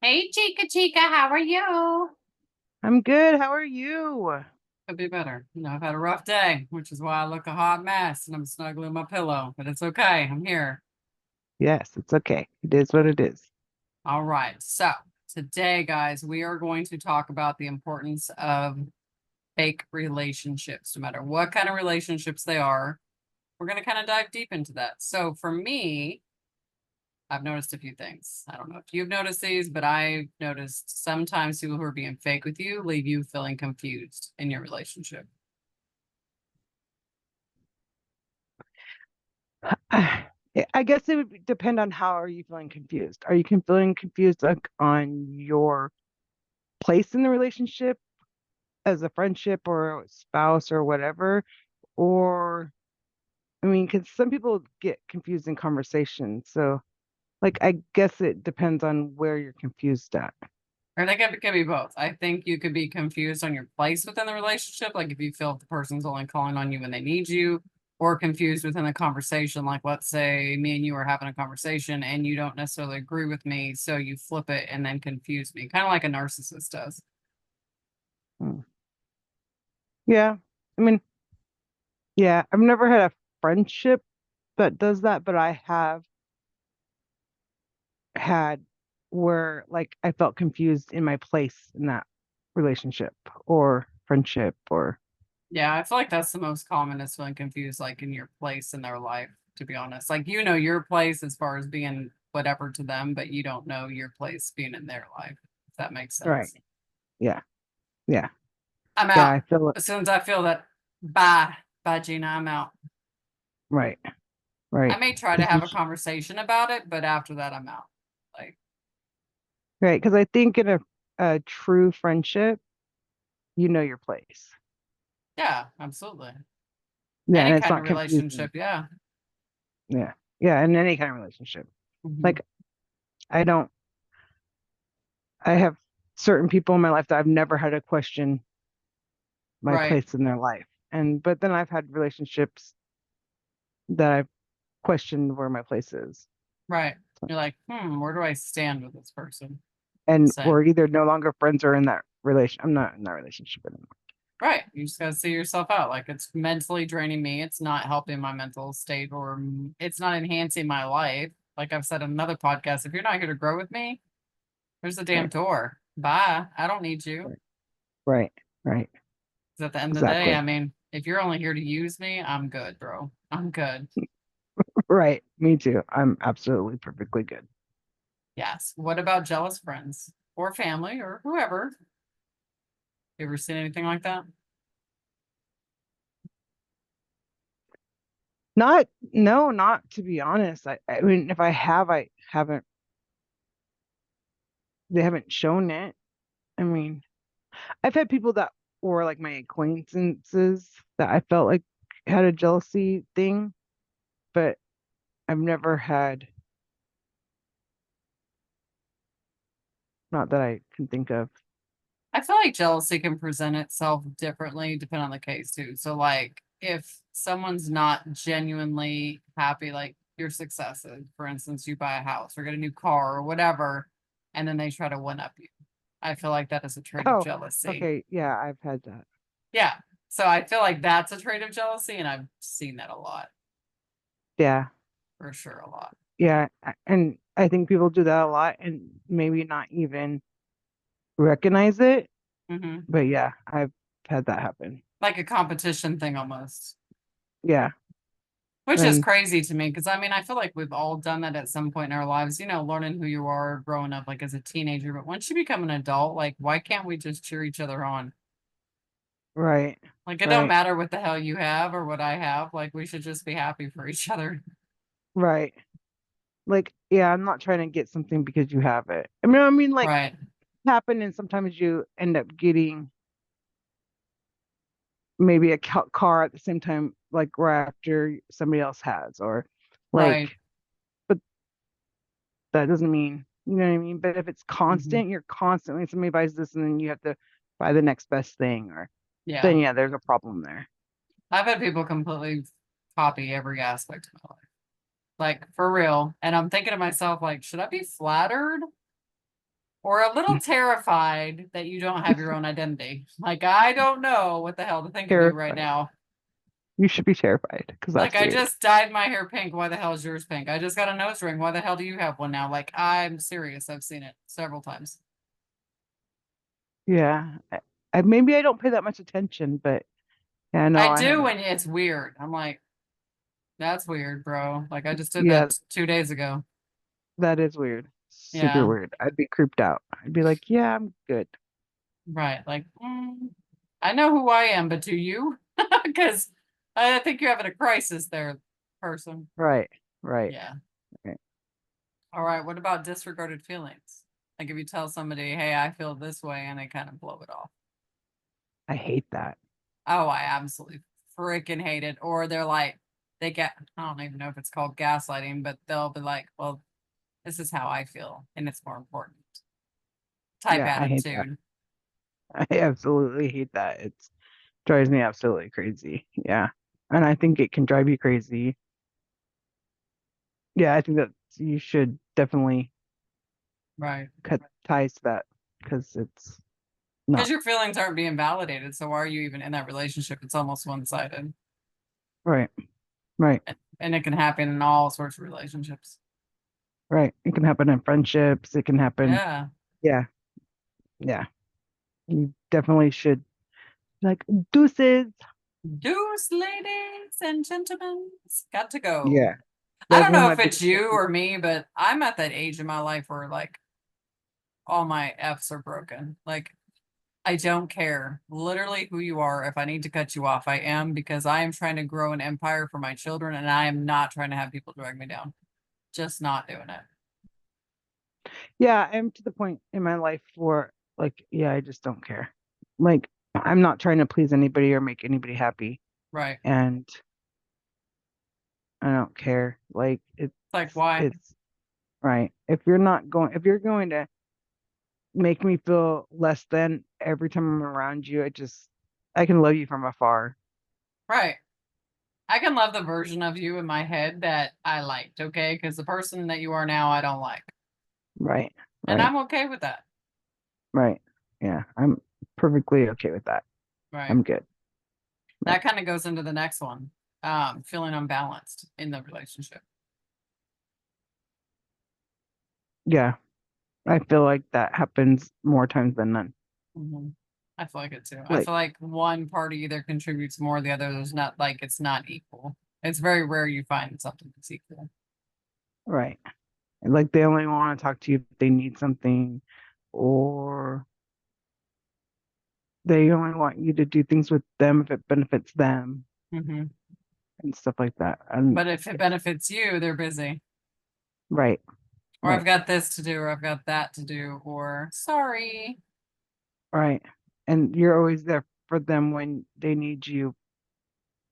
Hey, Chica Chica, how are you? I'm good. How are you? Could be better. I've had a rough day, which is why I look a hot mess and I'm snuggling my pillow, but it's okay. I'm here. Yes, it's okay. It is what it is. All right. So today, guys, we are going to talk about the importance of fake relationships, no matter what kind of relationships they are. We're going to kind of dive deep into that. So for me, I've noticed a few things. I don't know if you've noticed these, but I've noticed sometimes people who are being fake with you leave you feeling confused in your relationship. I guess it would depend on how are you feeling confused. Are you feeling confused like on your place in the relationship as a friendship or a spouse or whatever? Or I mean, because some people get confused in conversation. So like I guess it depends on where you're confused at. Or they could be both. I think you could be confused on your place within the relationship, like if you feel the person's only calling on you when they need you, or confused within the conversation. Like, let's say me and you are having a conversation and you don't necessarily agree with me, so you flip it and then confuse me, kind of like a narcissist does. Hmm. Yeah. I mean, yeah, I've never had a friendship that does that, but I have had where like I felt confused in my place in that relationship or friendship or Yeah, I feel like that's the most common is feeling confused, like in your place in their life, to be honest. Like, you know, your place as far as being whatever to them, but you don't know your place being in their life, if that makes right. sense. Yeah. Yeah. I'm Yeah. out. I feel it. As soon as I feel that, bye, Gina, I'm out. Right. I Right. may try to Because have a conversation about it, but after that, I'm out. Like, right. Because I think in a true friendship, you know your place. yeah, absolutely. Yeah. Any And it's kind of not confusing. relationship, yeah. Yeah. Yeah. In any kind of relationship. Hmm. Like I don't, I have certain people in my life that I've never had to question my Right, place in their life. But then I've had relationships that I've questioned where my place is. right. You're like, where do I stand with this person? And Same. we're either no longer friends or in that relation. I'm not in that relationship anymore. Right. You just got to see yourself out. Like, it's mentally draining me. It's not helping my mental state or it's not enhancing my life. Like I've said in another podcast, if you're not here to grow with me, there's the damn Right, door. Bye. I don't need you. right, right, right. 'Cause at the end of the day, I Exactly. mean, if you're only here to use me, I'm good, bro. I'm good. Right. Me too. I'm absolutely perfectly good. Yes. What about jealous friends or family or whoever? You ever seen anything like that? Not, no, not to be honest. I mean, if I have, I haven't, they haven't shown it. I mean, I've had people that were like my acquaintances that I felt like had a jealousy thing, but I've never had, not that I can think of. I feel like jealousy can present itself differently depending on the case too. So like if someone's not genuinely happy, like your successes, for instance, you buy a house or get a new car or whatever, and then they try to one up you. I feel like that is a trait of Oh, jealousy. okay. Yeah, I've had that. Yeah. So I feel like that's a trait of jealousy, and I've seen that a lot, Yeah. for sure, a lot. Yeah, and I think people do that a lot and maybe not even recognize it. Hmm. But yeah, I've had that happen. Like a competition thing almost. Yeah. Which is And crazy to me because I mean, I feel like we've all done that at some point in our lives, learning who you are growing up like as a teenager. But once you become an adult, like, why can't we just cheer each other on? right, Like, it don't right, matter what the hell you have or what I have. Like, we should just be happy for each other. right. Like, yeah, I'm not trying to get something because you have it. I mean, like Right. happen and sometimes you end up getting maybe a car at the same time, like right after somebody else has, or Right. like, but that doesn't mean, you know what I mean? But if it's Hmm. constant, you're constantly somebody buys this and then you have to buy the next best thing, or Yeah. then yeah, there's a problem there. I've had people completely copy every aspect of my life. Like, for real. And I'm thinking to myself, like, should I be flattered or a little terrified that you don't have your own identity. Like, I don't know what the hell to think of you right Terrified. now. You should be terrified because Like, that's I weird. just dyed my hair pink. Why the hell is yours pink? I just got a nose ring. Why the hell do you have one now? Like, I'm serious. I've seen it several times. Yeah. Maybe I don't pay that much attention, but yeah, no, I I do, haven't. and it's weird. I'm like, that's weird, bro. Like, I just did Yeah, that 2 days ago. that is weird. Super Yeah, weird. I'd be creeped out. I'd be like, yeah, I'm good. right. Like, I know who I am, but do you? Because I think you're having a crisis there, person. Right. Right. Yeah. Right. All right. What about disregarded feelings? Like if you tell somebody, hey, I feel this way, and they kind of blow it off. I hate that. Oh, I absolutely freaking hate it. Or they're like, I don't even know if it's called gaslighting, but they'll be like, well, this is how I feel, and it's more important. Type Yeah, I hate that. attitude. I absolutely hate that. It drives me absolutely crazy. Yeah. And I think it can drive you crazy. Yeah, I think that you should definitely Right. cut ties to that because it's not Because your feelings aren't being validated. So why are you even in that relationship? It's almost one sided. right. Right. And it can happen in all sorts of relationships. Right. It can happen in friendships. It can happen. Yeah. Yeah. Yeah. You definitely should like deuces. Deuce, ladies and gentlemen, it's got to go. Yeah. I Those don't were know my if it's biggest you ones. or me, but I'm at that age in my life where like all my F's are broken. Like I don't care literally who you are. If I need to cut you off, I am because I am trying to grow an empire for my children and I am not trying to have people drag me down. Just not doing it. Yeah, I'm to the point in my life where like, yeah, I just don't care. Like I'm not trying to please anybody or make anybody happy. Right. And I don't care. Like It's like, why? it's right. If you're going to make me feel less than every time I'm around you, I can love you from afar. Right. I can love the version of you in my head that I liked, okay? Because the person that you are now, I don't like. Right. And Right. I'm okay with that. Right. Yeah. I'm perfectly okay with that. Right. I'm good. Right. That kind of goes into the next one. Feeling unbalanced in the relationship. Yeah. I feel like that happens more times than none. Mhm. I feel like it too. I Like, feel like one party either contributes more, the other is not like it's not equal. It's very rare you find something that's equal. right. Like they only want to talk to you if they need something, or they only want you to do things with them if it benefits them Hmm. and stuff like that. And But if it benefits you, they're busy. right. Or I've Right. got this to do, or I've got that to do, or sorry. Right. And you're always there for them when they need you,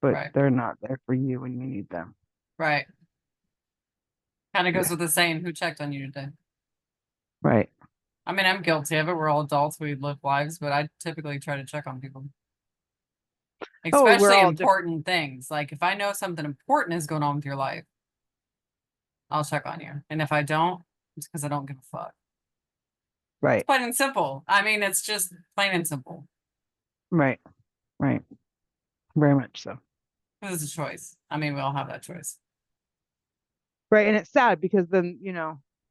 but Right. they're not there for you when you need them. Right. Kind of goes Yeah. with the saying, who checked on you today? Right. I mean, I'm guilty of it. We're all adults. We live lives, but I typically try to check on people, Oh, we're especially all different. important things. Like if I know something important is going on with your life, I'll check on you. And if I don't, it's because I don't give a fuck. It's Right. plain and simple. I mean, it's just plain and simple. Right. Right. Very much so. This is a choice. I mean, we all have that choice. Right. And it's sad because then,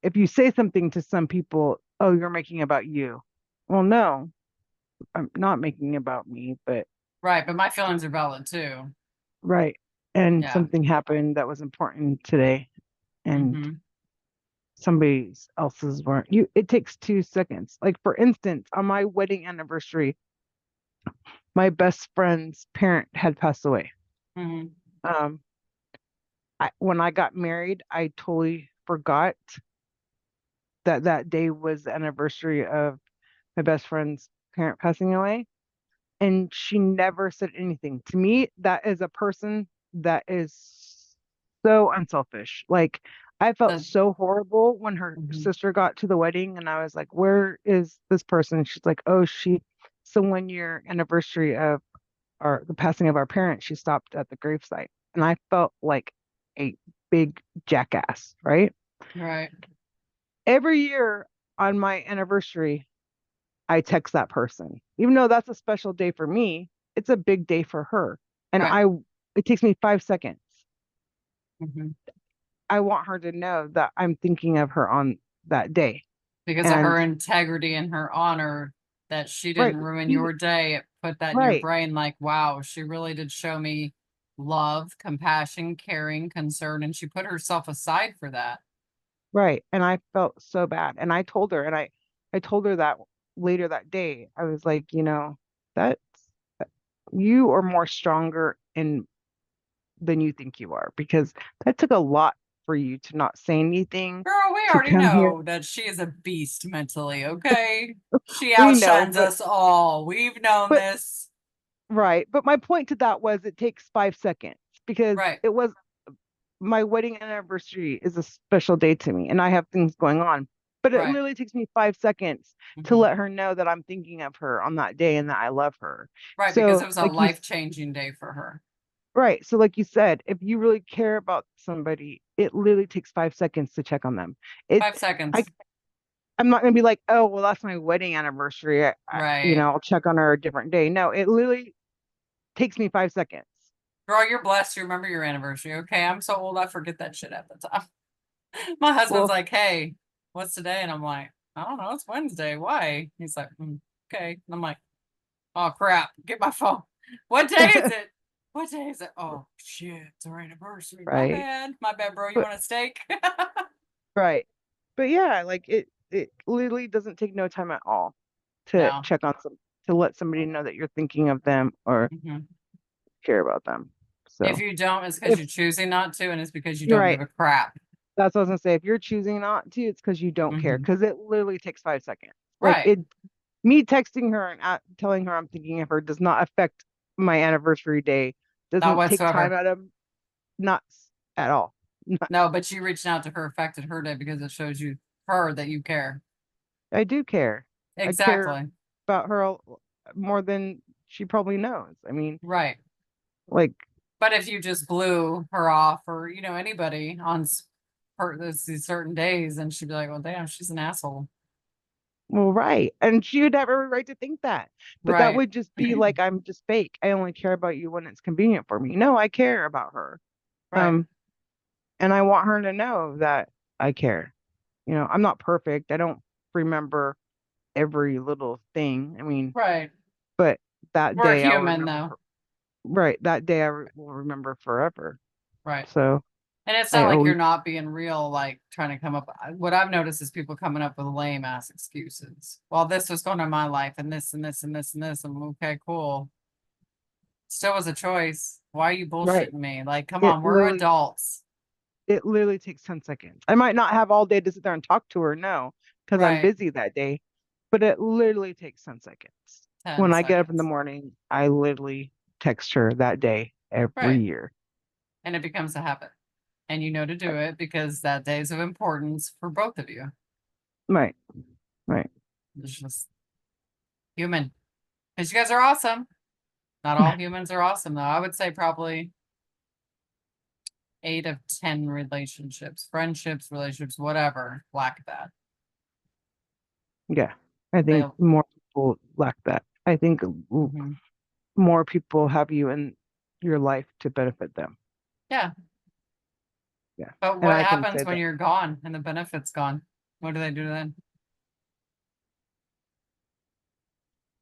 if you say something to some people, oh, you're making about you. Well, no, I'm not making about me, but Right. But my feelings are valid too. right. And Yeah. something happened that was important today, and Hmm. somebody else's weren't. It takes 2 seconds. Like for instance, on my wedding anniversary, my best friend's parent had passed away. Hmm. Um, when I got married, I totally forgot that that day was the anniversary of my best friend's parent passing away. And she never said anything. To me, that is a person that is so unselfish. Like, I felt The, so horrible when her mhm. sister got to the wedding, and I was like, where is this person? She's like, oh, so 1 year anniversary of the passing of our parents, she stopped at the gravesite. And I felt like a big jackass, right? Right. Every year on my anniversary, I text that person. Even though that's a special day for me, it's a big day for her. And Right. it takes me 5 seconds. Mhm. I want her to know that I'm thinking of her on that day. Because of her And integrity and her honor that she right, didn't ruin she, your day. It put that in your right, brain like, wow, she really did show me love, compassion, caring, concern, and she put herself aside for that. right. And I felt so bad. And I told her, I told her that later that day, I was like, that's you are more stronger in than you think you are because that took a lot for you to not say anything, Girl, we to already come here. know that she is a beast mentally, okay? She We know, outshines us all. We've known but this. right. But my point to that was it takes 5 seconds because Right, it was my wedding anniversary is a special day to me and I have things going on. But it right. literally takes me 5 seconds to Mhm. let her know that I'm thinking of her on that day and that I love her. Right, because it So, was a life-changing day for her. right. So, like you said, if you really care about somebody, it literally takes 5 seconds to check on them. It, Five I, seconds. I'm not gonna be like, oh, well, that's my wedding anniversary. Right. I'll check on her a different day. No, it literally takes me 5 seconds. Girl, you're blessed to remember your anniversary. Okay, I'm so old I forget that shit at the time. My husband's Well, like, "Hey, what's today?" And I'm like, "I don't know. It's Wednesday. Why?" He's like, "Okay." And I'm like, "Oh crap! Get my phone. What day is it? What day is it? Oh shit! It's our anniversary. My right. bad. My bad, bro. You But want a steak?" right. But yeah, like it literally doesn't take no time at all to No. check on some to let somebody know that you're thinking of them or Mhm. care about them. If So you don't, it's because if you're choosing not to, and it's because you you're don't right, give a crap. that's what I was gonna say. If you're choosing not to, it's because you don't care. Mhm. Because it literally takes 5 seconds. Like Right. me texting her and telling her I'm thinking of her does not affect my anniversary day. Not Doesn't take time whatsoever. out of nuts at all. No, but you reaching out to her affected her day because it shows you her that you care. I do care. I care Exactly. about her more than she probably knows. I mean, Right. like, But if you just blew her off or, anybody on these certain days, then she'd be like, well, damn, she's an asshole. well, right. And she would have every right to think that. But that Right. would just be like, I'm just fake. I only care about you when it's convenient for me. No, I care about her. Right. Um, and I want her to know that I care. I'm not perfect. I don't remember every little thing. I mean, Right. but that We're day I'll human remember though. right. That day will remember forever. Right. So And it's I not like you're always, not being real, like trying to come up. What I've noticed is people coming up with lame ass excuses. Well, this was going on in my life and this and this and this and this. I'm okay, cool. Still was a choice. Why are you right. bullshitting me? Like, come It on, we're literally adults. it literally takes 10 seconds. I might not have all day to sit there and talk to her, no, because I'm Right. busy that day, but it literally takes 10 seconds. 10 When I get up in the seconds. morning, I literally text her that day every Right. year. And it becomes a habit. And you know to do it because that day is of importance for both of you. Right, right. It's just human. Because you guys are awesome. Not all humans are awesome, though. I would say probably 8 of 10 relationships, friendships, relationships, whatever, lack that. Yeah. I think They'll, more people lack that. I think mhm. more people have you in your life to benefit them. Yeah. Yeah. But And what I can happens say when that. you're gone and the benefit's gone? What do they do then?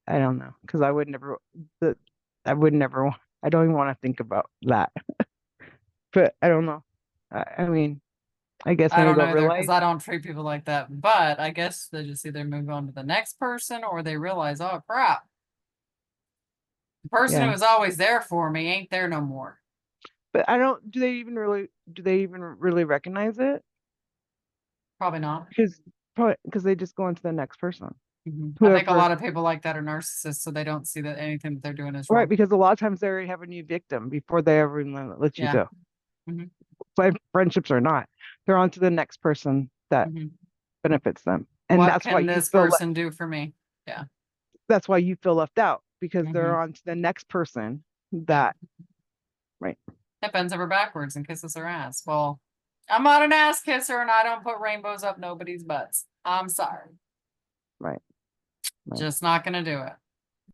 I don't know because the, I don't even want to think about that. But I don't know. I mean, I guess I maybe don't they'll know either because realize. I don't treat people like that. But I guess they just either move on to the next person or they realize, oh crap, the person who Yeah. was always there for me ain't there no more. But I don't, do they even really recognize it? Probably not. Because probably because they just go on to the next person. I think a Whoever, lot of people like that are narcissists, so they don't see that anything that they're doing is right? wrong. Because a lot of times they already have a new victim before they ever even let you Yeah. go. hmm Friendships or not, they're on to the next person that hmm benefits them. And What can this person do for me? Yeah. that's why you feel left out because they're hmm on to the next person Yeah. that, right. That bends over backwards and kisses her ass. Well, I'm not an ass kisser and I don't put rainbows up nobody's butts. I'm sorry. Right. Right. Just not gonna do it.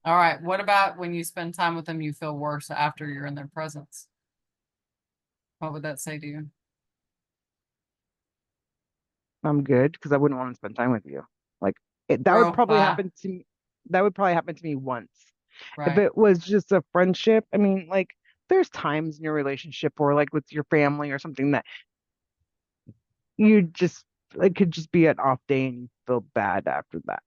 All right. What about when you spend time with them, you feel worse after you're in their presence? What would that say to you? I'm good because I wouldn't want to spend time with you. Like that would Bro, probably bye. happen to me. That would probably happen to me once. If Right. it was just a friendship, I mean, like there's times in your relationship or like with your family or something that you just it could just be an off day and you feel bad after that.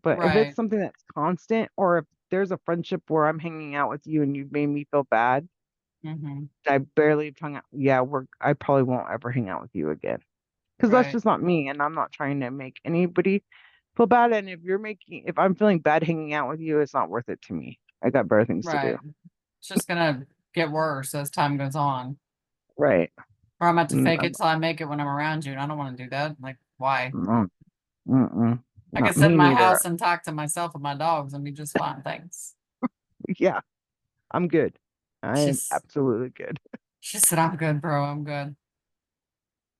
But if it's Right. something that's constant or if there's a friendship where I'm hanging out with you and you've made me feel bad, Mm-hmm. I barely hung out. Yeah, I probably won't ever hang out with you again. Because that's Right. just not me and I'm not trying to make anybody feel bad. And if I'm feeling bad hanging out with you, it's not worth it to me. I got better things to do. Right. It's just gonna get worse as time goes on. Right. Or I'm about to Mm, fake it till I make it when I'm around you, and I don't want to do that. Like, why? mm, mm-mm. I could Not sit in me my neither. house and talk to myself and my dogs and be just fine. Thanks. Yeah, I'm good. I am She's absolutely good. she said, I'm good, bro. I'm good.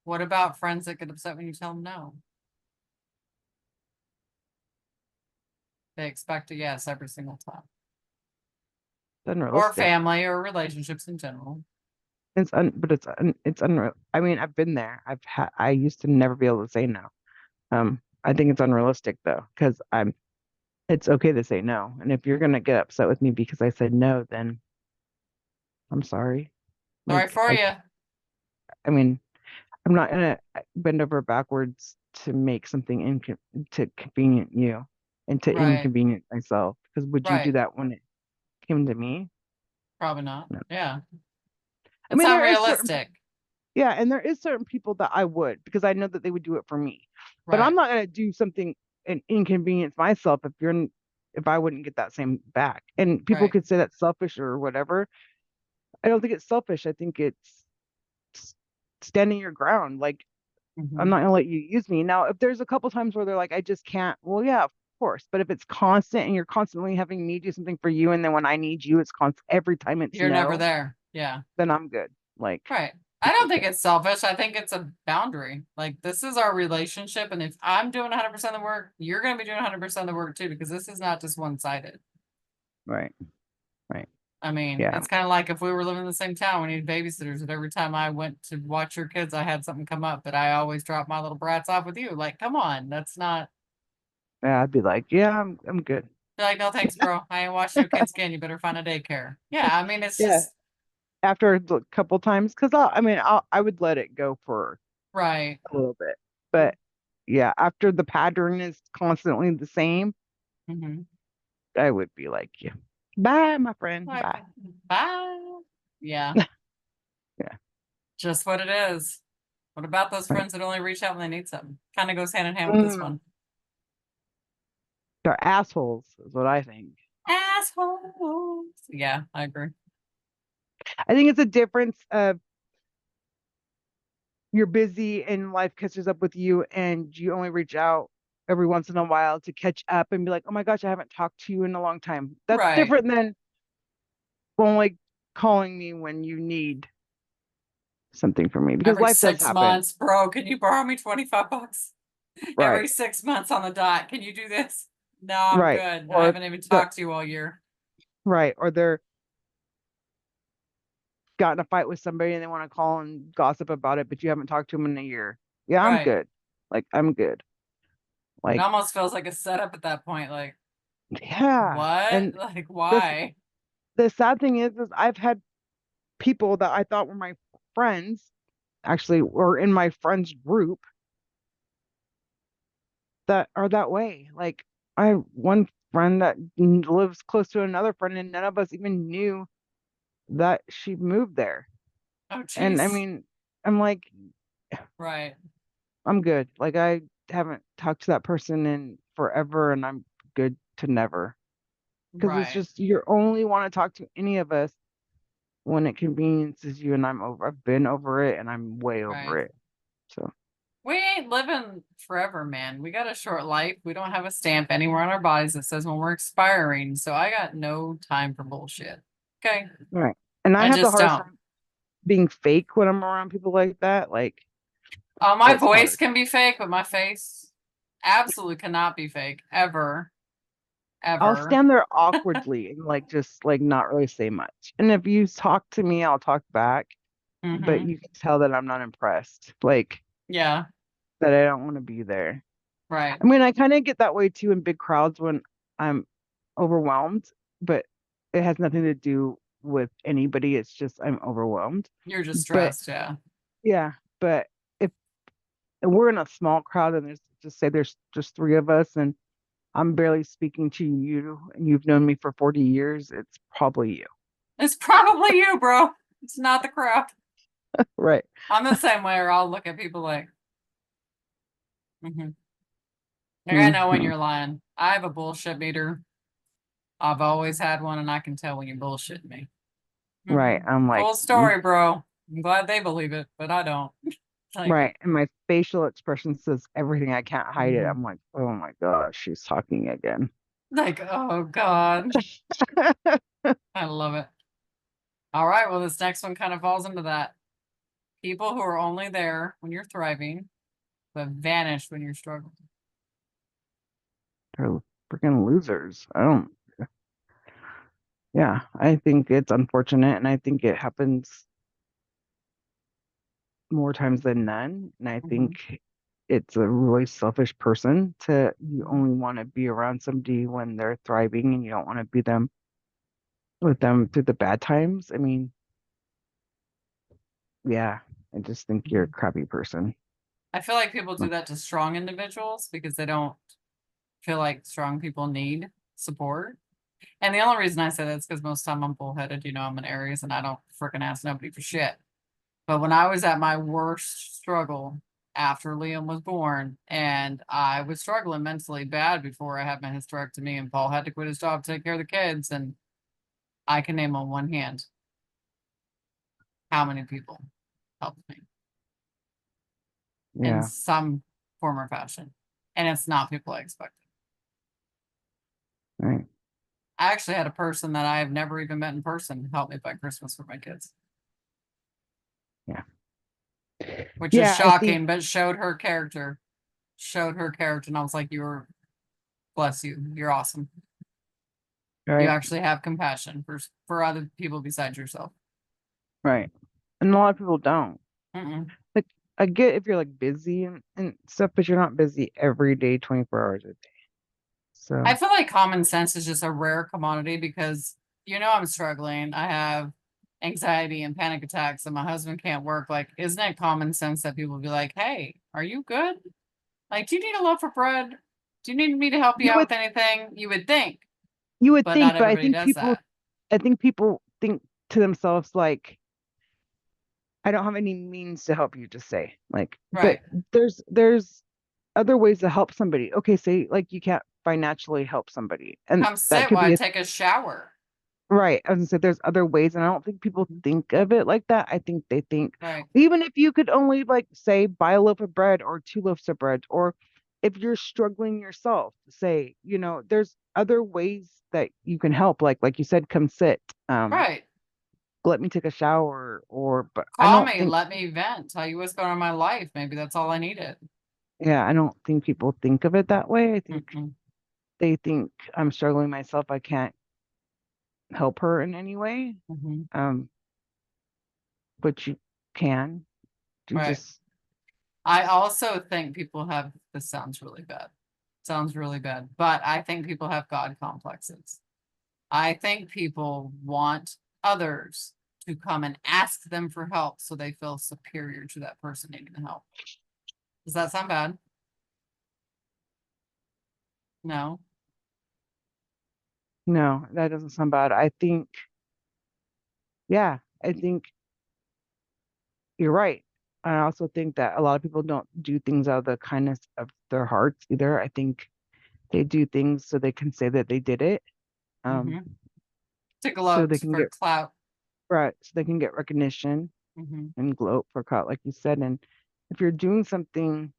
What about friends that get upset when you tell them no? They expect a yes every single time. It's Or unrealistic. family or relationships in general. But it's unreal. I mean, I've been there. I used to never be able to say no. I think it's unrealistic though, because it's okay to say no. And if you're gonna get upset with me because I said no, then I'm sorry. Sorry Like for you. I mean, I'm not gonna bend over backwards to make something to convenient you and to Right. inconvenience myself. Because would you do Right. that when it came to me? Probably not. No. Yeah. I It's mean, there is certain unrealistic. yeah, and there is certain people that I would because I know that they would do it for me. But I'm Right. not gonna do something and inconvenience myself if I wouldn't get that same back. And people Right. could say that's selfish or whatever. I don't think it's selfish. I think it's s- standing your ground. Like I'm Hmm. not gonna let you use me. Now, if there's a couple times where they're like, I just can't, well, yeah, of course. But if it's constant and you're constantly having me do something for you, and then when I need you, it's constant every time it's You're never no, there. Yeah. then I'm good. Like Right. I it's don't think okay. it's selfish. I think it's a boundary. Like, this is our relationship. And if I'm doing 100% of the work, you're going to be doing 100% of the work too, because this is not just one sided. Right. Right. I mean, Yeah. it's kind of like if we were living in the same town, we needed babysitters. And every time I went to watch your kids, I had something come up, but I always drop my little brats off with you. Like, come on. That's not, Yeah. I'd be like, yeah, I'm good. be like, no, thanks, bro. I ain't watching your kids again. You better find a daycare. Yeah. I mean, it's Yeah. just, After a couple times, because I would let it go for right. a little bit, but yeah, after the pattern is constantly the same, Hmm. I would be like, yeah, bye, my friend, Like, bye. bye. Yeah. Yeah. Just what it is. What about those Right. friends that only reach out when they need something? Kind of goes hand in hand with this Mm, one. they're assholes, is what I think. Assholes. Yeah, I agree. I think it's a difference of you're busy and life catches up with you and you only reach out every once in a while to catch up and be like, oh my gosh, I haven't talked to you in a long time. That's Right. different than only calling me when you need something from me because Every life does six happen. months, bro, can you borrow me 25 bucks? Every Right. 6 months on the dot. Can you do this? No, I'm Right. good. I Or haven't even they're talked to you all year. right. Or they're got in a fight with somebody and they want to call and gossip about it, but you haven't talked to them in a year. Yeah, I'm Right. good. Like I'm good. It Like, almost feels like a setup at that point. Like, yeah. what? And Like, this why? the sad thing is I've had people that I thought were my friends actually were in my friends group that are that way. Like I have one friend that lives close to another friend and none of us even knew that she moved there. Oh, And I jeez. mean, I'm like, Right. I'm good. Like I haven't talked to that person in forever and I'm good to never. Because it's Right. just you only want to talk to any of us when it conveniences you and I've been over it and I'm way over Right. it. So We ain't living forever, man. We got a short life. We don't have a stamp anywhere on our bodies that says when we're expiring. So I got no time for bullshit. Okay. right. And I I have the just hardest don't. time being fake when I'm around people like that. Like My it's voice hard. can be fake, but my face, absolutely cannot be fake ever, I'll ever. stand there awkwardly and like just like not really say much. And if you talk to me, I'll talk back, but Hmm. you can tell that I'm not impressed. Like Yeah, that I don't want to be there. right. I mean, I kind of get that way too in big crowds when I'm overwhelmed, but it has nothing to do with anybody. It's just I'm overwhelmed. You're just But stressed, yeah. yeah, but if we're in a small crowd and there's just say there's just three of us and I'm barely speaking to you and you've known me for 40 years, it's probably you. It's probably you, bro. It's not the crowd. Right. I'm the same way, or I'll look at people like, hmm. Like I know when Hmm. you're lying. I have a bullshit meter. I've always had one, and I can tell when you're bullshitting me. Right. I'm like, Full story, bro. I'm glad they believe it, but I don't. Like, right. And my facial expression says everything. I can't hide it. mhm. I'm like, oh my gosh, she's talking again. Like, oh God, I love it. All right, well, this next one kind of falls into that. People who are only there when you're thriving, but vanish when you're struggling. They're freaking losers. I don't, yeah, I think it's unfortunate and I think it happens more times than none. And I Mhm, think it's a really selfish person to, you mhm. only want to be around somebody when they're thriving and you don't want to be them with them through the bad times. I mean, yeah, I just think you're a Mhm. crappy person. I feel like people do that to strong individuals because they don't feel like strong people need support. And the only reason I say that is because most of the time I'm bullheaded. You know, I'm an Aries and I don't freaking ask nobody for shit. But when I was at my worst struggle after Liam was born, and I was struggling mentally bad before I had my hysterectomy, and Paul had to quit his job to take care of the kids, and I can name on one hand how many people helped me in Yeah, some form or fashion. And it's not people I expected. right. I actually had a person that I have never even met in person help me buy Christmas for my kids, Yeah. which is Yeah, I think, shocking, but showed her character. Showed her character, and I was like, "You're bless you. You're awesome. You right, actually have compassion for other people besides yourself." right. And a lot of people don't. Mm-mm. Like, I get if you're like busy and stuff, but you're not busy every day, 24 hours a day. I So, feel like common sense is just a rare commodity because I'm struggling. I have anxiety and panic attacks, and my husband can't work. Like, isn't it common sense that people be like, "Hey, are you good? Like, do you need a loaf of bread? Do you need me to help you you out would with anything?" You would think, you would but not think, but everybody does that. I think people think to themselves like, I don't have any means to help you, just say. Like, but Right. there's other ways to help somebody. Okay, say like you can't financially help somebody. And Come that sit could while I be a take a shower. right. As I said, there's other ways, and I don't think people Mhm. think of it like that. I think they think Right. even if you could only like say buy a loaf of bread or two loaves of bread, or if you're struggling yourself, say, there's other ways that you can help. Like you said, come sit. Right. Let me take a shower, or but I Call don't me, think let me vent, tell you what's going on in my life. Maybe that's all I needed. yeah, I don't think people think of it that way. I think Mm-mm. they think I'm struggling myself. I can't help her in any way. Hmm. Um, but you can. You Right. just I also think people have this sounds really bad. Sounds really bad, but I think people have God complexes. I think people want others to come and ask them for help so they feel superior to that person needing the help. Does that sound bad? No. no, that doesn't sound bad. I think, yeah, I think you're right. I also think that a lot of people don't do things out of the kindness of their hearts either. I think they do things so they can say that they did it. Um, Hmm. To so they gloat can for get clout. right, so they can get recognition Hmm. and gloat for clout, like you said. And if you're doing something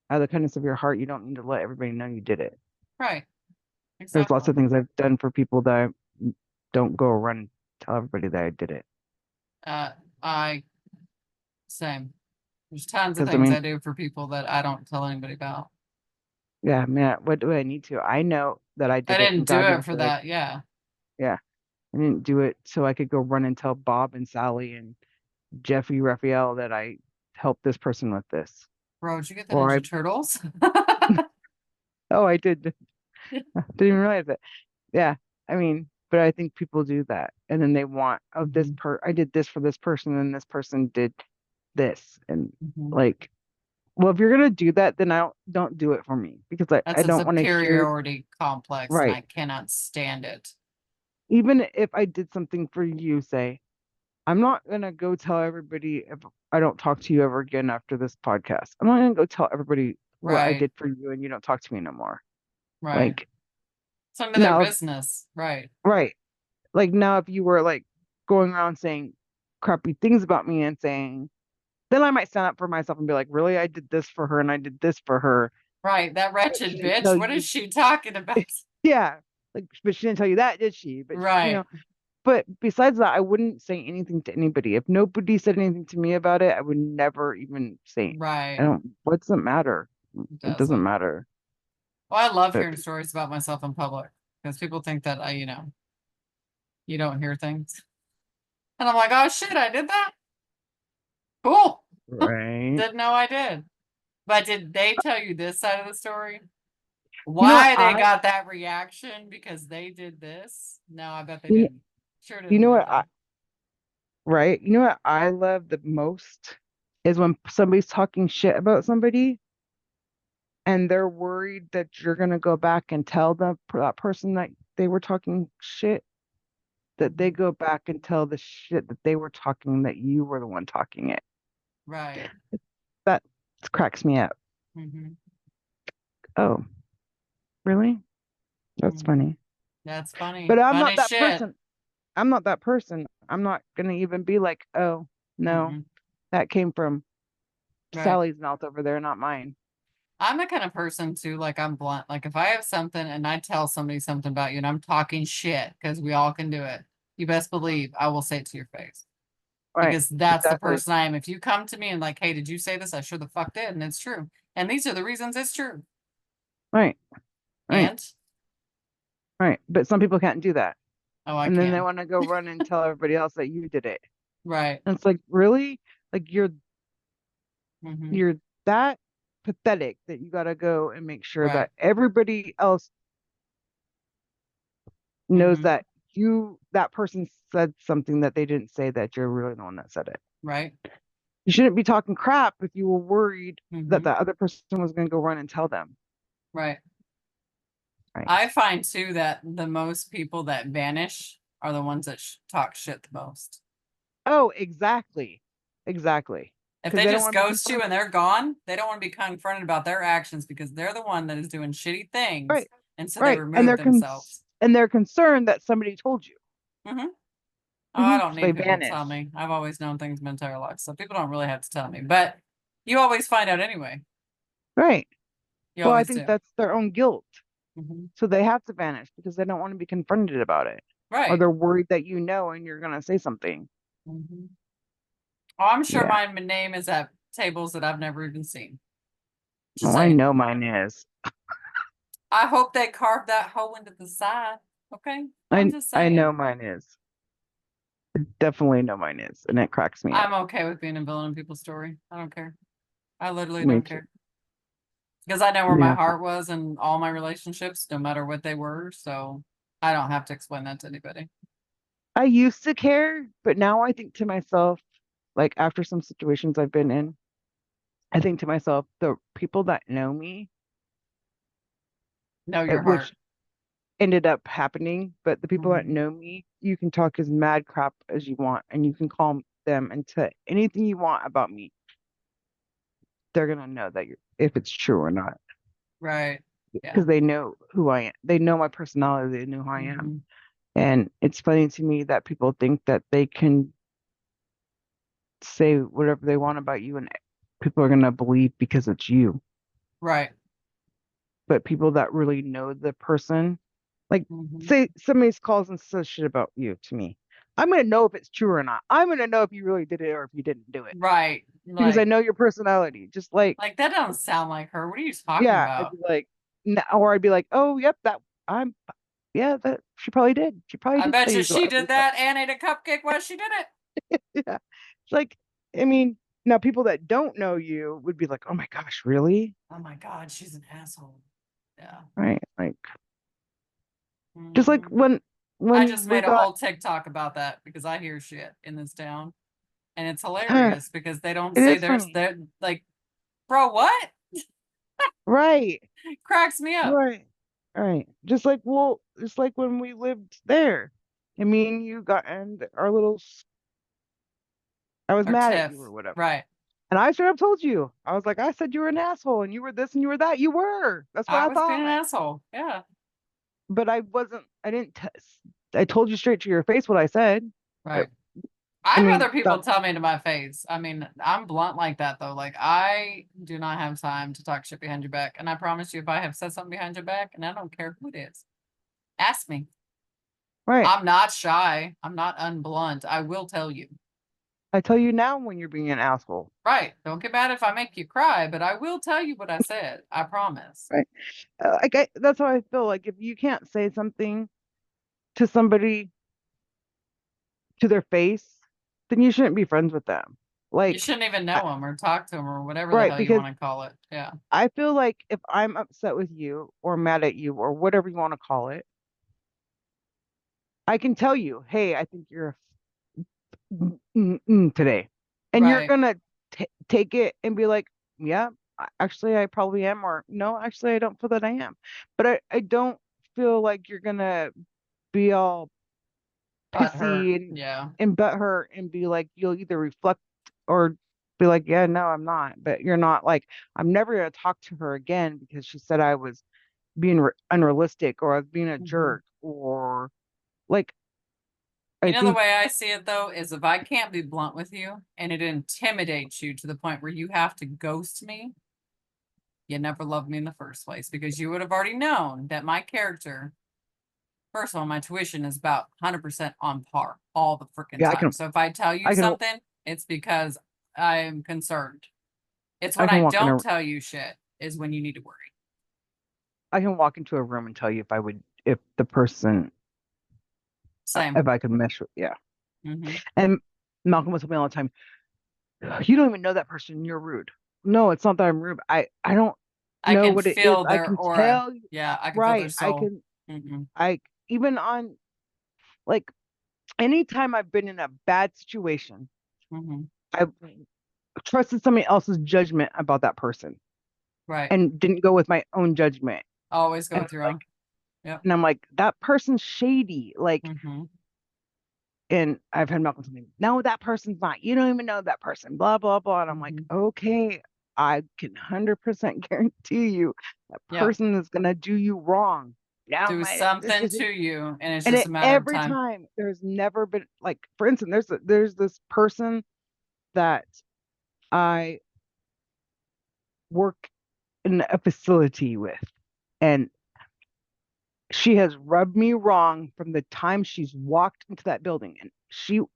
out of the kindness of your heart, you don't need to let everybody know you did it. Right. There's lots Exactly. of things I've done for people that I don't go around and tell everybody that I did it. Uh, I same. There's tons of Because I things mean, I do for people that I don't tell anybody about. Yeah, man, what do I need to? I know that I I did it, didn't and do God it knows for that that. Yeah. yeah, I didn't do it so I could go run and tell Bob and Sally and Jeffy Raphael that I helped this person with this. Bro, did you get the Or I, Ninja Turtles? oh, I did, didn't even realize it. Yeah, I mean, but I think people do that, and then they want, oh, Mhm, I did this for this person, and this person did this, and mhm. like, well, if you're gonna do that, then don't do it for me because That's I a don't want to hear superiority complex, and right. I cannot stand it. Even if I did something for you, say, I'm not gonna go tell everybody if I don't talk to you ever again after this podcast. I'm not gonna go tell everybody what I Right, did for you and you don't talk to me no more. right. Like It's none of their now, business. Right, right. Like now, if you were like going around saying crappy things about me and saying, then I might stand up for myself and be like, really, I did this for her and I did this for her, right. That but she wretched didn't bitch. tell What is you. she talking about? Yeah, like, but she didn't tell you that, did she? But Right, but besides that, I wouldn't say anything to anybody. If nobody said anything to me about it, I would never even say, I right. don't, what's it matter? It It doesn't doesn't. matter. Well, I love But hearing stories about myself in public because people think that you don't hear things. And I'm like, oh shit, I did that? Cool. right. Didn't know I did. But did they tell you this side of the story? You know what Why they got that reaction? Because they did this? No, I bet they you, didn't. Sure you didn't, know did what they? right? You know what I love the most is when somebody's talking shit about somebody and they're worried that you're gonna go back and tell that person that they were talking shit, that they Mhm. go back and tell the shit that they were talking that you were the one talking it. Right. That cracks me up. Hmm. Oh, really? That's Hmm. funny. That's funny. But I'm not Funny that shit. person. I'm not that person. I'm not gonna even be like, oh, no, Mm-mm. that came from Right. Sally's mouth over there, not mine. I'm the kind of person too, like I'm blunt. Like if I have something and I tell somebody something about you and I'm talking shit, because we all can do it, you best believe I will say it to your face. Right. Because that's the Exactly. person I am. If you come to me and like, hey, did you say this? I sure the fuck did, and it's true. And these are the reasons it's true. Right. Right. And Right. But some people can't do that. oh, I And then they can. want to go run and tell everybody else that you did it. Right. And it's like, really? Like Hmm. you're that pathetic that you gotta go and make sure Right. that everybody else knows Hmm. that that person said something that they didn't say, that you're really the one that said it. Right. You shouldn't be talking crap if you were worried that Hmm. the other person was going to go run and tell them. Right. Right. I find too that the most people that vanish are the ones that talk shit the most. Oh, exactly. Exactly. If Because they they don't just want to be ghost you confronted. and they're gone, they don't want to be confronted about their actions because they're the one that is doing shitty things. Right. And so they Right. And remove themselves. they're concerned that somebody told you. Hmm. Oh, I don't So they need people to tell vanish. me. I've always known things my entire life. So people don't really have to tell me. But you always find out anyway. Right. You Well, I always think do. that's their own guilt. Hmm. So they have to vanish because they don't want to be confronted about it. Or Right. they're worried that you know and you're going to say something. Hmm. Oh, I'm sure Yeah. my name is at tables that I've never even seen. Just Well, I saying. know mine is. I hope they carve that hole into the side. Okay. I'm just I know saying. mine is. Definitely know mine is. And it cracks me up. I'm okay with being a villain in people's story. I don't care. I literally Me don't too. care. Because I know where my Yeah. heart was in all my relationships, no matter what they were. So I don't have to explain that to anybody. I used to care, but now I think to myself, like after some situations I've been in, I think to myself, the people that know me, Know your heart. which ended up happening, but the people that Hmm. know me, you can talk as mad crap as you want and you can call them and say anything you want about me. They're gonna know that if it's true or not. Right. Yeah. Because they know who I am. They know my personality, they know who I am. Hmm. And it's funny to me that people think that they can say whatever they want about you and people are gonna believe because it's you. Right. But people that really know the person, like Hmm. say somebody calls and says shit about you to me. I'm gonna know if it's true or not. I'm gonna know if you really did it or if you didn't do it. Right. Because I know your personality. Just like, Like that doesn't sound like her. What are you talking yeah, I'd about? be like, or I'd be like, oh, yep, I'm, yeah, that she probably did. She probably I did bet say you you she ugly did stuff. that and ate a cupcake while she did it. Yeah. It's like, I mean, now people that don't know you would be like, oh my gosh, really? Oh my God, she's an asshole. Yeah. Right. Like, just like Mhm. I when just we made a got, whole TikTok about that because I hear shit in this town. And it's it hilarious because they don't say is there's funny. they're like, bro, what? Right. Cracks me up. Right. Right. Just like, well, just like when we lived there. I mean, you got, and our little, I was Or mad at Tiff. you or whatever. Right. And I straight up told you, I was like, I said you were an asshole and you were this and you were that. You were. That's what I I was being an thought. asshole. Yeah. But I wasn't, I didn't, I told you straight to your face what I said. I, Right. I I'd mean, rather people tell me to my face. I mean, I'm blunt like that though. Like I do not have time to talk shit behind your back. And I promise you, if I have said something behind your back, and I don't care who it is, ask me. right. I'm not shy. I'm not unblunt. I will tell you. I tell you now when you're being an asshole. Right. Don't get mad if I make you cry, but I will tell you what I said. I promise. Right. That's how I feel. Like if you can't say something to somebody to their face, then you shouldn't be friends with them. You Like, shouldn't even I, know them or talk to them or whatever the right. hell you Because want to call it. Yeah. I feel like if I'm upset with you or mad at you or whatever you want to call it, I can tell you, hey, I think you're today. And you're Right. gonna take it and be like, yeah, actually, I probably am, or no, actually, I don't feel that I am. But I don't feel like you're gonna be all But hurt. pissy Yeah. and butthurt and be like, you'll either reflect or be like, yeah, no, I'm not. But you're not like, I'm never gonna talk to her again because she said I was being unrealistic or I was being a Mhm. jerk or like, You I know, the think, way I see it though is if I can't be blunt with you and it intimidates you to the point where you have to ghost me, you never loved me in the first place because you would have already known that my character, first of all, my tuition is about 100% on par all the freaking yeah, time. So if I tell you I can, something, it's because I'm concerned. It's I when can I walk in don't a, tell you shit is when you need to worry. I can walk into a room and tell you if the person, Same. if I could mesh with, yeah. Hmm. And Malcolm was telling me all the time, you don't even know that person, you're rude. No, it's not that I'm rude. I don't I know can what it is. feel I their can aura. tell, Yeah, I can feel their right. soul. Hmm. I, even on, like, anytime I've been in a bad situation, Hmm. I trusted somebody else's judgment about that person Right. and didn't go with my own judgment. Always go And with your like, own. Yep. and I'm like, that person's shady. Like, Hmm. and I've had Malcolm tell me, no, that person's not. You don't even know that person, blah, blah, blah. And I'm like, Hmm. okay, I can 100% guarantee you that Yep. person is going to do you wrong. Yeah, Do this something is to it. you, and it's And just a matter of every time. time there's never been like, for instance, there's this person that I work in a facility with, and she has rubbed me wrong from the time she's walked into that building.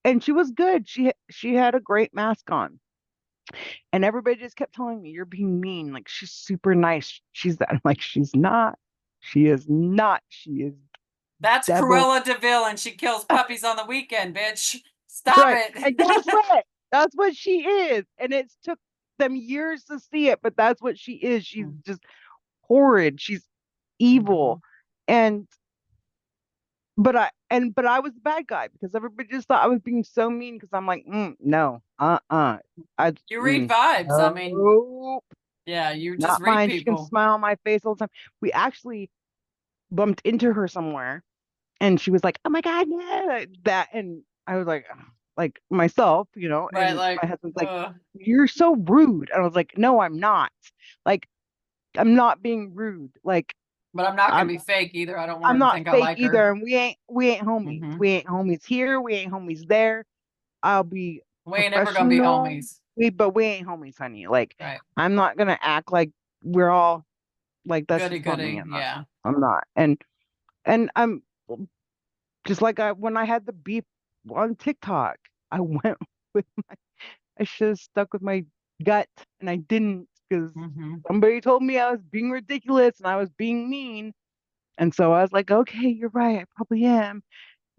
And she was good. She had a great mask on. And everybody just kept telling me, you're being mean. Like, she's super nice. She's that. I'm like, she's not. She is not. She is That's devil. Cruella DeVille, and she kills puppies on the weekend, bitch. Stop Right. it. And guess what? That's what she is. And it's took them years to see it, but that's what she is. She's just horrid. She's Hmm. evil. And but I was the bad guy because everybody just thought I was being so mean because I'm like, no, I You read vibes. I mean, no, yeah, you just not read mine. She can people. smile on my face all the time. We actually bumped into her somewhere, and she was like, "Oh my God, yeah, that," and I was like myself, Right, and like, my husband's like, "You're so rude," and I was like, "No, I'm not. Like, I'm not being rude. Like, but I'm not gonna I'm be fake either. I don't want I'm her to not think I fake like her. either, and we ain't homies. Hmm. We ain't homies here. We ain't homies there. I'll be We ain't ever gonna be professional. homies. But we ain't homies, honey. Like, Right. I'm not gonna act like we're all like that's Goody just not me. goody. Yeah. I'm not. And I'm just like when I had the beef on TikTok, I went with I should have stuck with my gut and I didn't. because Mm-hmm. somebody told me I was being ridiculous and I was being mean. And so I was like, okay, you're right. I probably am.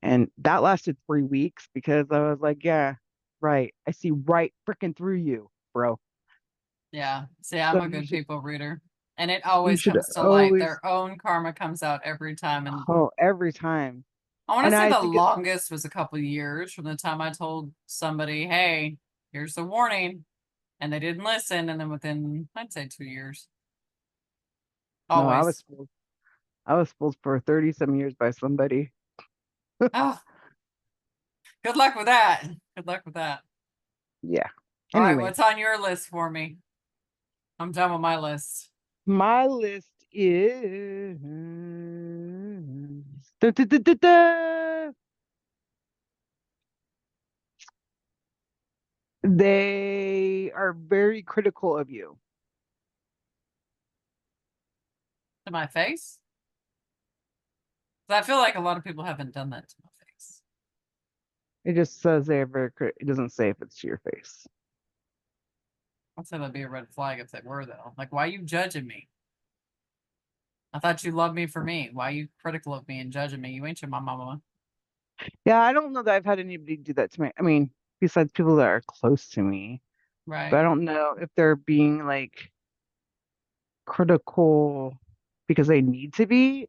And that lasted 3 weeks because I was like, yeah, right. I see right freaking through you, bro. Yeah. See, So I'm a good people reader. And it you always should comes to light. always, Their own karma comes out every time. And oh, every time. I want And to say I the think longest was a couple years from the time I told somebody, hey, here's the warning. And they didn't listen. And then within, I'd say 2 years. no, Always. I was fooled for 30 some years by somebody. Oh, good luck with that. Good luck with that. Yeah. All right, Anyways, what's on your list for me? I'm done with my list. my list is da, da, da, da, da. They are very critical of you. To my face? 'Cause I feel like a lot of people haven't done that to my face. It just says they are very it doesn't say if it's to your face. I'd say that'd be a red flag if they were, though. Like, why are you judging me? I thought you loved me for me. Why are you critical of me and judging me? You ain't your mama. Yeah, I don't know that I've had anybody do that to me. I mean, besides people that are close to me, but Right, I don't know if they're being like critical because they need to be.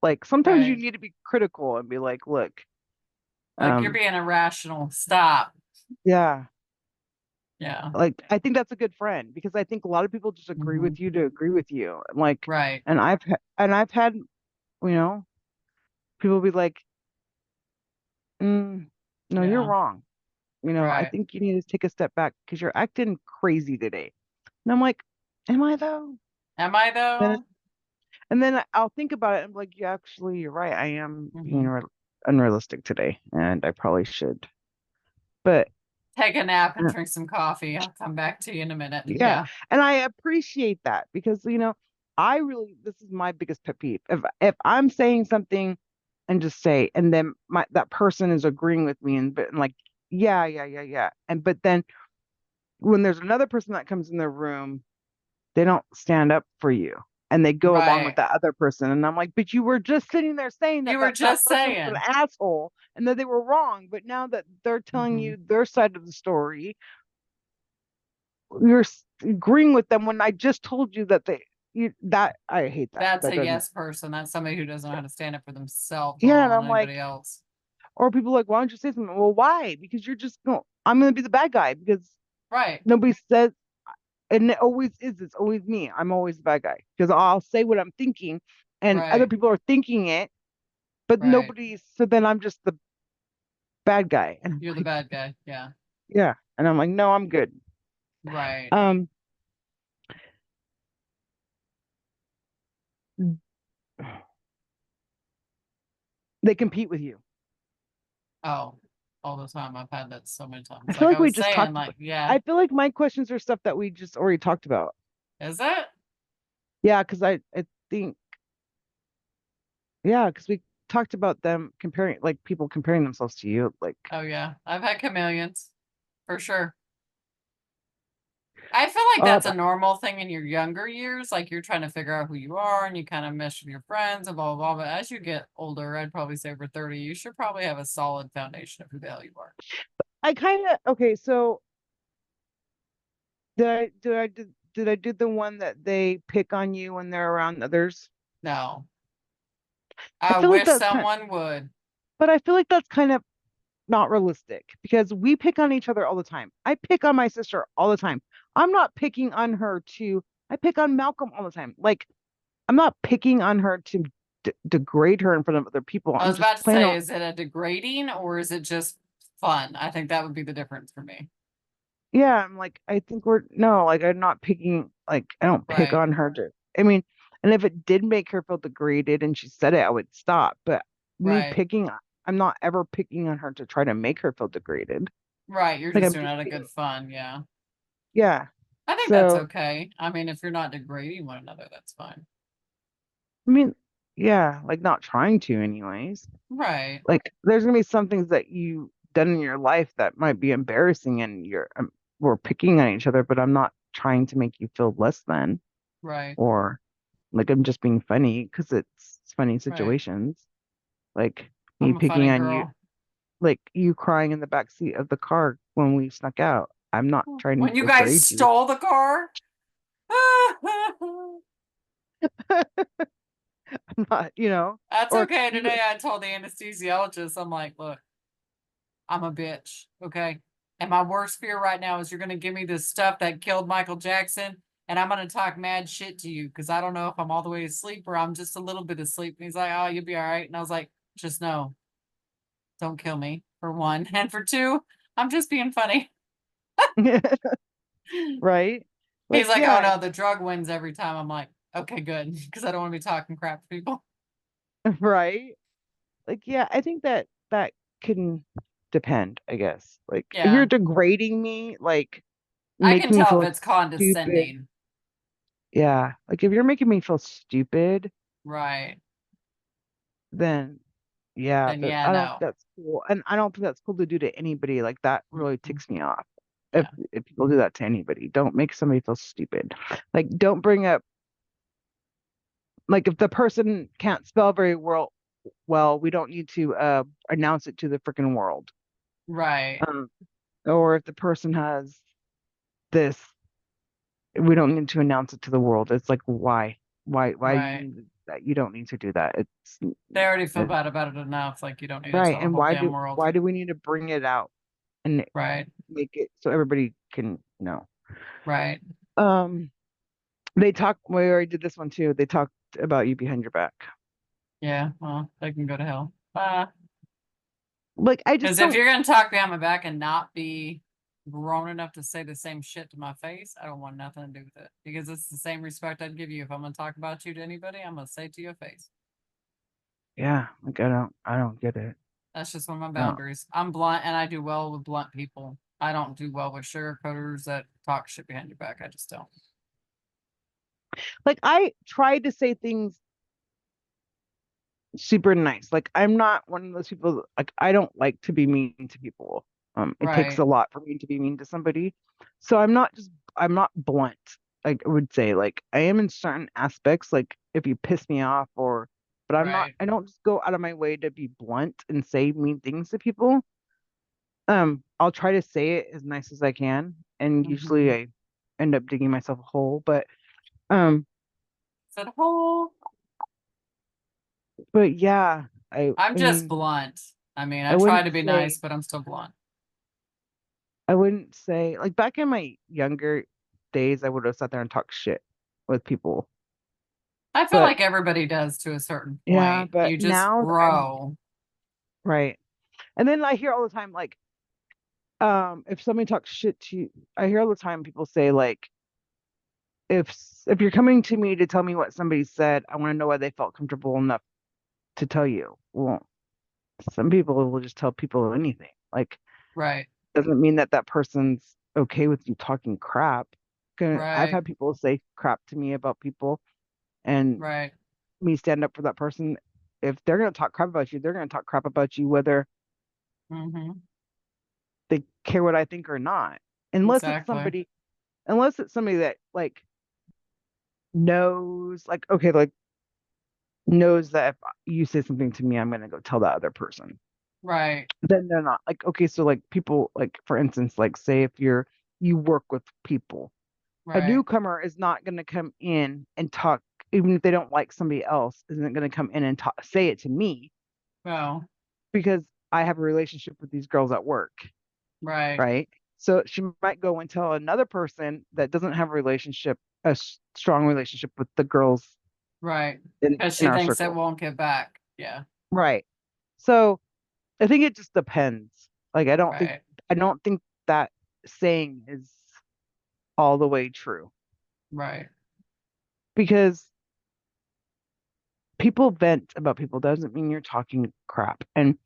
Like sometimes you right. need to be critical and be like, look, Like, you're um, being irrational. Stop. yeah, Yeah. like I think that's a good friend because I think a lot of people just agree Hmm. with you to agree with you. And like, Right. and I've had, people be like, mm, no, you're Yeah. wrong. I Right. think you need to take a step back because you're acting crazy today. And I'm like, am I though? Am I, Then though? and then I'll think about it and be like, yeah, actually, you're right. I am being Hmm. unrealistic today, and I probably should. But Take a nap and uh, drink some coffee. I'll come back to you in a minute. yeah, Yeah. and I appreciate that because I really this is my biggest pet peeve. If I'm saying something and just say, and then that person is agreeing with me and like, yeah, yeah, yeah, yeah, and but then when there's another person that comes in the room, they don't stand up for you and they go along with Right. that other person. And I'm like, but you were just sitting there saying You that were that just person was an saying. asshole and that they were wrong. But now that they're telling Hmm. you their side of the story, you're agreeing with them when I just told you that that I hate that. That's That a doesn't, yes person. That's somebody who doesn't know how to stand up for themselves, let yeah. And alone I'm like, anybody else. or people are like, why don't you say something? Well, why? Because you're just, no, I'm going to be the bad guy because Right. nobody says, and it always is. It's always me. I'm always the bad guy because I'll say what I'm thinking, and other Right. people are thinking it, but Right. nobody's. So then I'm just the bad guy, and I'm You're the like, bad guy. Yeah. yeah, and I'm like, no, I'm good. Right. Um, they compete with you. Oh, all the time. I've had that so many I times. feel Like like I we was just saying, talked like, about. yeah. I feel like my questions are stuff that we just already talked about. Is it? Yeah, because I think yeah, because we talked about them comparing like people comparing themselves to you. Like Oh yeah. I've had chameleons for sure. I feel like uh, that's a normal thing in your younger years. Like you're trying to figure out who you are and you kind of mesh with your friends and blah, blah, blah. But as you get older, I'd probably say over 30, you should probably have a solid foundation of who the hell you are. I kind of okay. So did I do the one that they pick on you when they're around others? No, I I feel like wish that's kind, someone would. but I feel like that's kind of not realistic because we pick on each other all the time. I pick on my sister all the time. I'm not picking on her to. I pick on Malcolm all the time. Like I'm not picking on her to degrade her in front of other people. I I'm was just about to plain say, on. is it a degrading or is it just fun? I think that would be the difference for me. Yeah, I'm like I think we're no, like I'm not picking. Like I don't pick Right, on her to. I mean, and if it did make her feel degraded and she said it, I would stop. But me right, picking, I'm not ever picking on her to try to make her feel degraded. right. You're Like just I'm doing just out of being, good fun. Yeah. yeah. I think that's So okay. I mean, if you're not degrading one another, that's fine. I mean, yeah, like not trying to anyways. Right. Like there's gonna be some things that you done in your life that might be embarrassing and we're picking on each other, but I'm not trying to make you feel less than, Right, or like I'm just being funny because it's funny right. situations. Like me I'm a picking funny on you, girl. like you crying in the back seat of the car when we snuck out. I'm not trying When to you guys degrade you. stole the car. I'm not, you know, That's or okay. you Today I told the anesthesiologist, I'm like, look, I'm a bitch. Okay. And my worst fear right now is you're going to give me this stuff that killed Michael Jackson. And I'm going to talk mad shit to you because I don't know if I'm all the way asleep or I'm just a little bit asleep. And he's like, oh, you'll be all right. And I was like, just know, don't kill me for one. And for two, I'm just being funny. right? He's Like, like, oh yeah, no, the drug wins every time. I'm like, okay, good. Because I don't want to be talking crap to people. right? Like, yeah, I think that that can depend, I guess. Like, if you're Yeah. degrading me, like I can making me tell if feel it's stupid. condescending. Yeah. Like if you're making me feel stupid, Right. then yeah, Then that yeah, I don't think no. that's cool. And I don't think that's cool to do to anybody. Like that really Mhm. ticks me off. Yeah. If people do that to anybody, don't make somebody feel stupid. Like don't bring up like if the person can't spell very well, we don't need to announce it to the freaking world. Right. Um, or if the person has this, we don't need to announce it to the world. It's like why you Right. need that? You don't need to do that. They already feel It's bad about it enough. Like you don't need to right. tell the And whole damn world. why do we need to bring it out and Right. make it so everybody can know? Right. Um, they talk. We already did this one too. They talked about you behind your back. Yeah. Well, they can go to hell. Like I just Because if don't. you're gonna talk behind my back and not be grown enough to say the same shit to my face, I don't want nothing to do with it. Because it's the same respect I'd give you. If I'm gonna talk about you to anybody, I'm gonna say it to your face. Yeah, like I don't get it. That's just one of my No, boundaries. I'm blunt and I do well with blunt people. I don't do well with sugarcoaters that talk shit behind your back. I just don't. like I tried to say things super nice. Like I'm not one of those people. Like I don't like to be mean to people. It takes Right. a lot for me to be mean to somebody. So I'm not blunt. Like I would say, like I am in certain aspects. Like if you piss me off, or but I'm not. Right. I don't just go out of my way to be blunt and say mean things to people. I'll try to say it as nice as I can, and usually Mhm. I end up digging myself a hole. Um, Said whole. but yeah, I'm I just mean, blunt. I mean, I I try wouldn't to be nice, say but I'm still blunt. I wouldn't say like back in my younger days, I would have sat there and talked shit with people. I feel But like everybody does to a certain yeah, point. but You just now that I'm grow. right. And then I hear all the time like if somebody talks shit to you, I hear all the time people say like if you're coming to me to tell me what somebody said, I want to know why they felt comfortable enough to tell you. Well, some people will just tell people anything. Like Right. doesn't mean that that person's okay with you talking crap. I've Right. had people say crap to me about people and Right. me stand up for that person. If they're going to talk crap about you, they're going to talk crap about you whether Hmm. they care what I think or not. Unless it's Exactly. somebody, unless it's somebody that like knows, like okay, like knows that if you say something to me, I'm going to go tell that other person. Right. Then they're not like okay. So like people, like for instance, like say if you work with people, a Right. newcomer is not going to come in and talk, even if they don't like somebody else, isn't going to come in and talk, say it to me Well, because I have a relationship with these girls at work, right. right? So she might go and tell another person that doesn't have a relationship, strong relationship with the girls Right. Because in she our thinks it circle, won't get back. Yeah. right? So I think it just depends. Like Right. I don't think that saying is all the way true Right. because people vent about people doesn't mean you're talking crap. And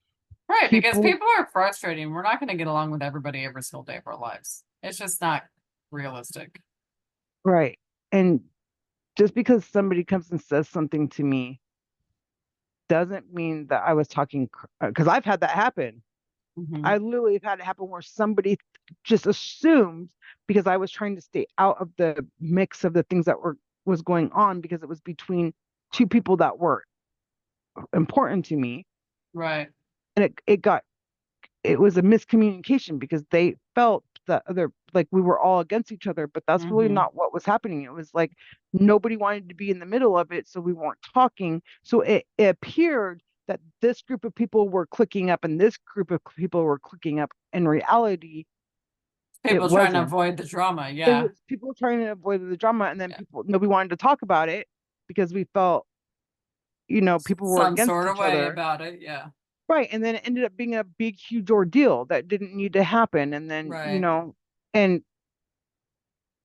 Right. Because people, people are frustrating. We're not going to get along with everybody every single day of our lives. It's just not realistic. right. And just because somebody comes and says something to me doesn't mean that I was talking, because I've had that happen. Hmm. I literally have had it happen where somebody just assumed, because I was trying to stay out of the mix of the things that was going on, because it was between two people that were important to me. Right. And it was a miscommunication, because they felt that other, like, we were all against each other, but that's really Mm-hmm. not what was happening. It was like nobody wanted to be in the middle of it, so we weren't talking. So it appeared that this group of people were clicking up and this group of people were clicking up. In reality, it People trying to wasn't. avoid the drama. It Yeah. was people trying to avoid the drama, and then Yeah. nobody wanted to talk about it, because we felt, people were Some against sort of each way other. about it. Yeah. Right. And then it ended up being a big, huge ordeal that didn't need to happen. And then, Right. and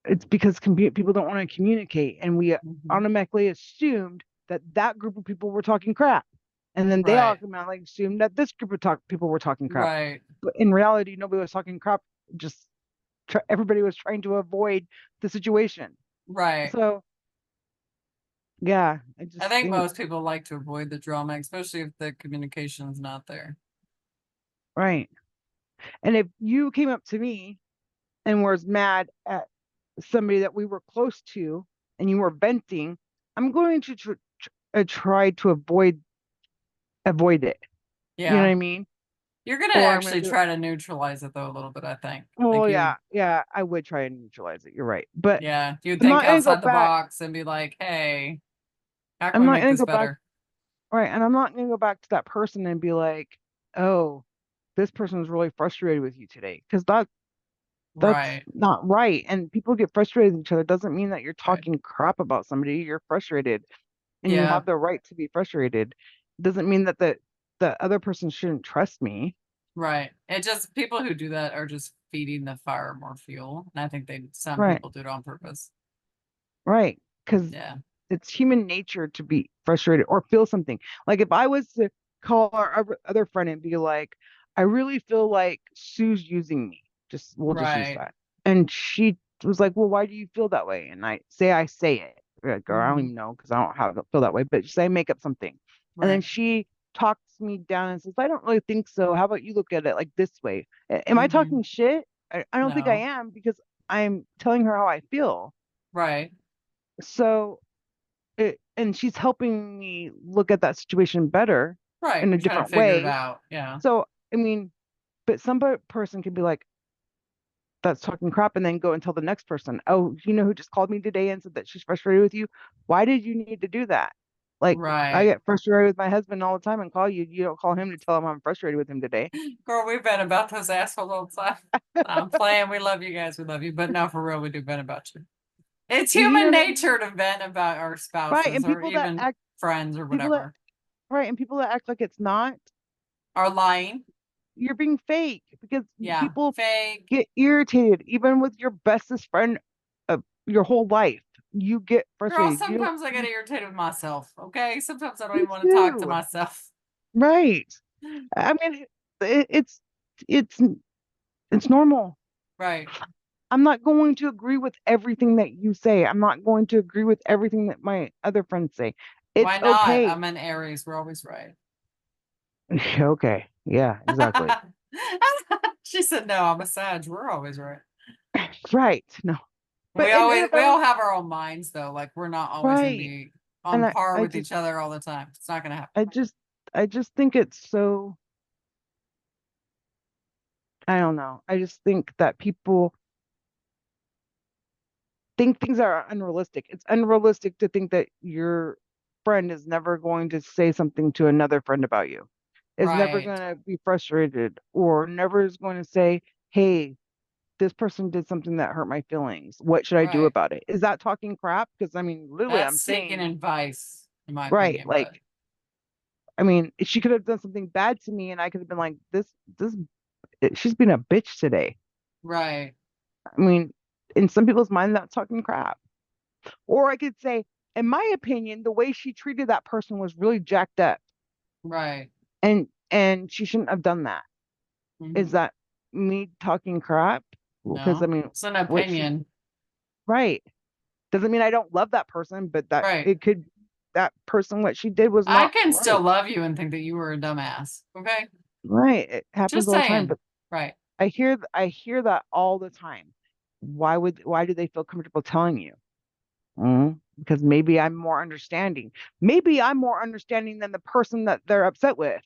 it's because people don't want to communicate. And we Mm-hmm. automatically assumed that that group of people were talking crap. And then they Right. automatically assumed that this group of people were talking crap. Right. But in reality, nobody was talking crap. Just everybody was trying to avoid the situation. Right. So, yeah, I I just think think, most people like to avoid the drama, especially if the communication's not there. right. And if you came up to me and was mad at somebody that we were close to, and you were venting, I'm going to try to avoid it. You know what Yeah. I mean? You're gonna Or I'm going actually to be, try to neutralize it though a little bit, I think. well, Like yeah, you, yeah, I would try and neutralize it. You're right. But yeah, you I'm think not going to go outside the back. box and be like, hey, how can I'm we not make going to this go back. better? Right. And I'm not going to go back to that person and be like, oh, this person is really frustrated with you today. Because that's Right. not right. And people get frustrated with each other. Doesn't mean that you're Right. talking crap about somebody. You're frustrated, and you Yeah. have the right to be frustrated. Doesn't mean that the other person shouldn't trust me. Right. It just people who do that are just feeding the fire more fuel. And I think some Right. people do it on purpose. Right. Because Yeah. it's human nature to be frustrated or feel something. Like if I was to call our other friend and be like, I really feel like Sue's using me. We'll just use Right. that. And she was like, well, why do you feel that way? And I say it. Like, or I don't Hmm. even know, because I don't have feel that way, but just say I make up something. And then Right. she talks me down and says, I don't really think so. How about you look at it like this way? Am I Hmm. talking shit? I don't think I No. am, because I'm telling her how I feel. Right. So and she's helping me look at that situation better Right. in a You're trying to different figure it way. out. Yeah. So, I mean, but some person can be like, that's talking crap, and then go and tell the next person, oh, you know who just called me today and said that she's frustrated with you? Why did you need to do that? Like, I Right. get frustrated with my husband all the time and call you. You don't call him to tell him I'm frustrated with him today. Girl, we've been about those assholes all the time. I'm playing. We love you guys. We love you. But no, for real, we do vent about you. It's You know human what I mean? nature to vent about our Right. spouses And or even friends or people that, whatever. right. And people that act like it's not, Are lying. you're being fake, because Yeah. people Fake. get irritated even with your bestest friend of your whole life. You get Girl, frustrated. You don't. sometimes I get irritated with myself. Okay. Sometimes I don't Me even want to talk to too. myself. Right. I mean, it's it's normal. Right. I'm not going to agree with everything that you say. I'm not going to agree with everything that my other friends say. It's Why not? okay. I'm an Aries. We're always right. Okay. Yeah, exactly. She said, no, I'm a Sag. We're always right. Right. No. But and if We I was all have our own minds though. Like we're not always gonna right, be and on par with each other all the time. It's not gonna happen. I just I just think it's so, I don't know. I just think that people think things are unrealistic. It's unrealistic to think that your friend is never going to say something to another friend about you, is never Right. going to be frustrated, or never is going to say, hey, this person did something that hurt my feelings. What should I do Right. about it? Is that talking crap? Because I mean, literally, I'm That's seeking saying, advice, in my right, opinion, but like, I mean, she could have done something bad to me, and I could have been like, this, she's been a bitch today. right. I mean, in some people's mind, that's talking crap. Or I could say, in my opinion, the way she treated that person was really jacked up, Right. and she shouldn't have done that. Is Hmm. that me talking crap? Because I No. mean, It's an what she opinion. right, doesn't mean I don't love that person, but that Right. it could, that person, what she did was I not can still right. love you and think that you were a dumbass. Okay. Right. It happens Just all the time. saying. But Right. I hear that all the time. Why do they feel comfortable telling you? Because maybe I'm more understanding. Maybe I'm more understanding than the person that they're upset with.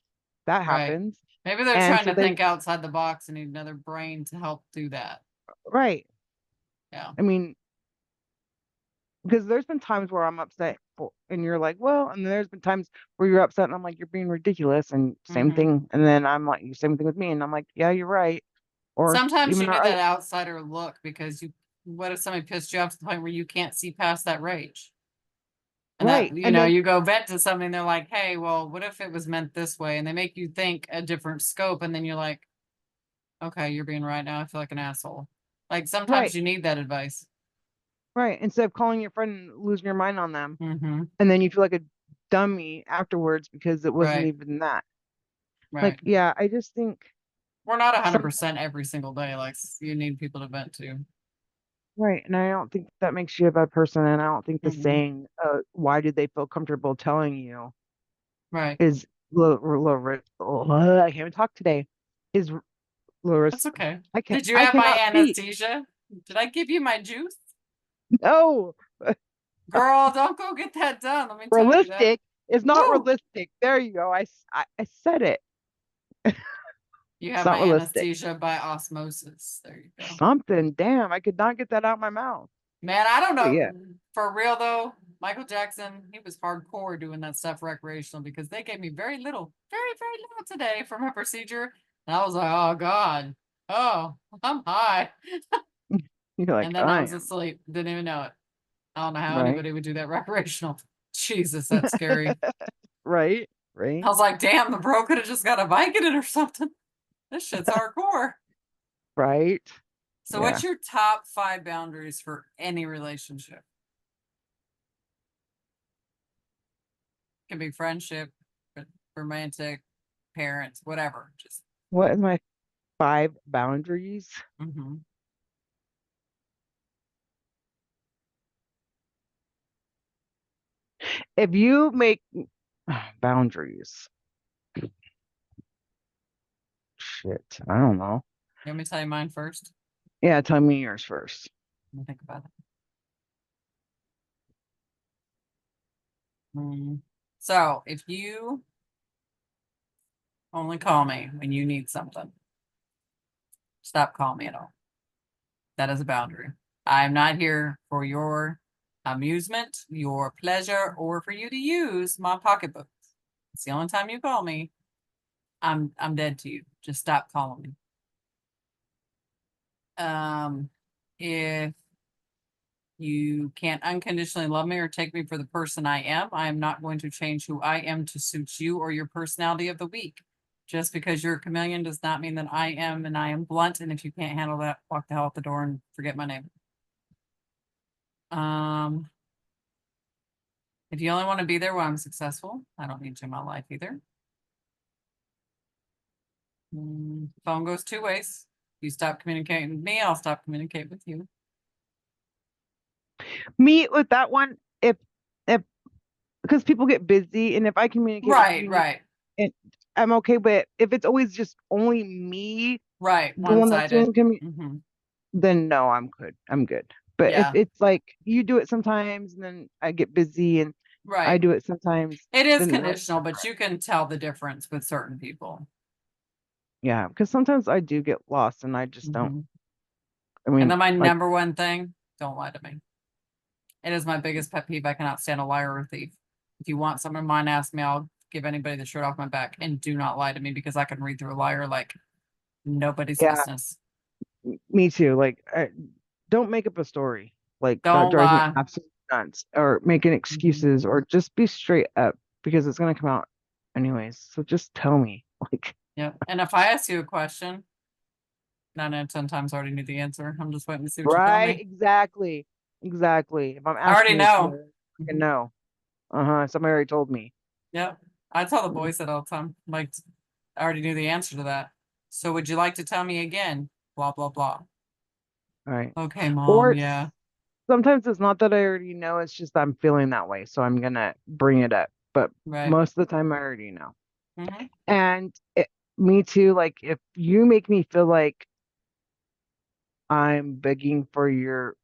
That Right. happens. Maybe they're And trying so to they, think outside the box and need another brain to help do that. right. Yeah. I mean, because there's been times where I'm upset and you're like, well, and then there's been times where you're upset and I'm like, you're being ridiculous. And same Hmm. thing. And then I'm like, same thing with me. And I'm like, yeah, you're right. Or Sometimes you even need our, that outsider look because what if somebody pissed you off to the point where you can't see past that rage? And that, right. And then, you go vent to something, they're like, hey, well, what if it was meant this way? And they make you think a different scope. And then you're like, okay, you're being right now. I feel like an asshole. Like sometimes right, you need that advice. right. Instead of calling your friend and losing your mind on them. Hmm. And then you feel like a dummy afterwards because it wasn't Right. even that. Right. Like, yeah, I just think We're not some 100% every single day. Like you need people to vent to. right. And I don't think that makes you a bad person. And I don't think the Hmm. saying, why did they feel comfortable telling you Right. is I can't even talk today. Is That's okay. Did you I have my cannot speak. anesthesia? Did I give you my juice? No, Girl, don't go get that done. Let me tell you that. realistic is not Woo! realistic. There you go. I said it. You It's have not my realistic. anesthesia by osmosis. There you go. Something. Damn, I could not get that out my mouth. Man, I don't But know. yeah, For real though, Michael Jackson, he was hardcore doing that stuff recreational because they gave me very little today for my procedure. And I was like, oh God. Oh, I'm high. you're like And then I I was am. asleep. Didn't even know it. I don't know how Right. anybody would do that recreational. Jesus, that's scary. Right. I Right. was like, damn, the bro could have just got a bike in it or something. This shit's hardcore. Right. So, what's Yeah. your top 5 boundaries for any relationship? Can be friendship, romantic, parents, whatever. Just What is my 5 boundaries? mhm. If you make boundaries, shit, I don't know. You want me to tell you mine first? Yeah, tell me yours first. Let me think about it. Mm. So, if you only call me when you need something, stop calling me at all. That is a boundary. I'm not here for your amusement, your pleasure, or for you to use my pocketbook. It's the only time you call me. I'm dead to you. Just stop calling me. If you can't unconditionally love me or take me for the person I am not going to change who I am to suit you or your personality of the week. Just because you're a chameleon does not mean that I am, and I am blunt. And if you can't handle that, walk the hell out the door and forget my name. Um, if you only want to be there when I'm successful, I don't need you in my life either. Phone goes 2 ways. You stop communicating with me, I'll stop communicating with you. Me with that one, if because people get busy, and if I communicate with Right, you, right, and I'm okay. But if it's always just only me, right. the one that's One-sided. doing commu, Hmm. then no, I'm good. I'm good. But if Yeah, it's like you do it sometimes, and then I get busy, and I right. do it sometimes, It is then that's conditional, but different. you can tell the difference with certain people. Yeah, because sometimes I do get lost, and I just don't. Hmm. I And mean, then my like, number one thing, don't lie to me. It is my biggest pet peeve. I cannot stand a liar or a thief. If you want something of mine, ask me. I'll give anybody the shirt off my back. And do not lie to me because I can read through a liar like nobody's yeah, business. me too. Like, don't make up a story. Like that Don't drives me lie. absolutely nuts. Or making Hmm. excuses, or just be straight up because it's gonna come out anyways. So just tell me. Like, Yep. And if I ask you a question, 9 out of 10 times I already knew the answer. I'm just waiting to see what you tell right? me. Exactly. Exactly. If I'm I already asking you, it's know. because I Mhm. know. Uh-huh. Somebody already told me. Yep. I tell the boys that all the time. Like, I already knew the answer to that. So would you like to tell me again? Blah, blah, blah. All right. Okay, mom. Or Yeah. sometimes it's not that I already know, it's just I'm feeling that way. So I'm gonna bring it up. But Right. most of the time I already know. Hmm. And me too, like if you make me feel like I'm begging for your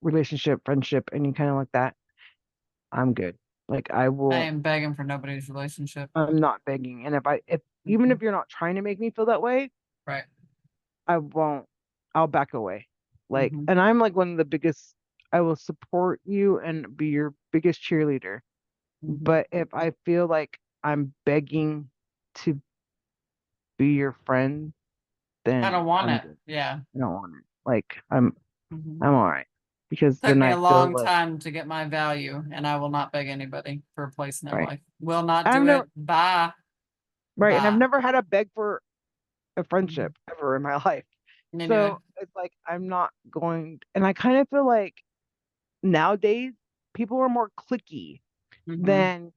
relationship, friendship, any kind of like that, I'm good. Like I I will, am begging for nobody's relationship. I'm not begging. And if even Mhm. if you're not trying to make me feel that way, Right. I won't, I'll back away. Like, Hmm. and I'm like one of the biggest, I will support you and be your biggest cheerleader. Hmm. But if I feel like I'm begging to be your friend, I then don't want I'm it. good. Yeah. I don't want it. Like Hmm. I'm all right. Because Took then me I a feel long like, time to get my value, and I will not beg anybody for a place in their right. life. Will not I've do it. never, Bye. right. And I've Bye. never had to beg for a Mhm. friendship ever in my life. Me neither. So it's like I'm not going, and I kind of feel like nowadays people are more clicky Hmm. than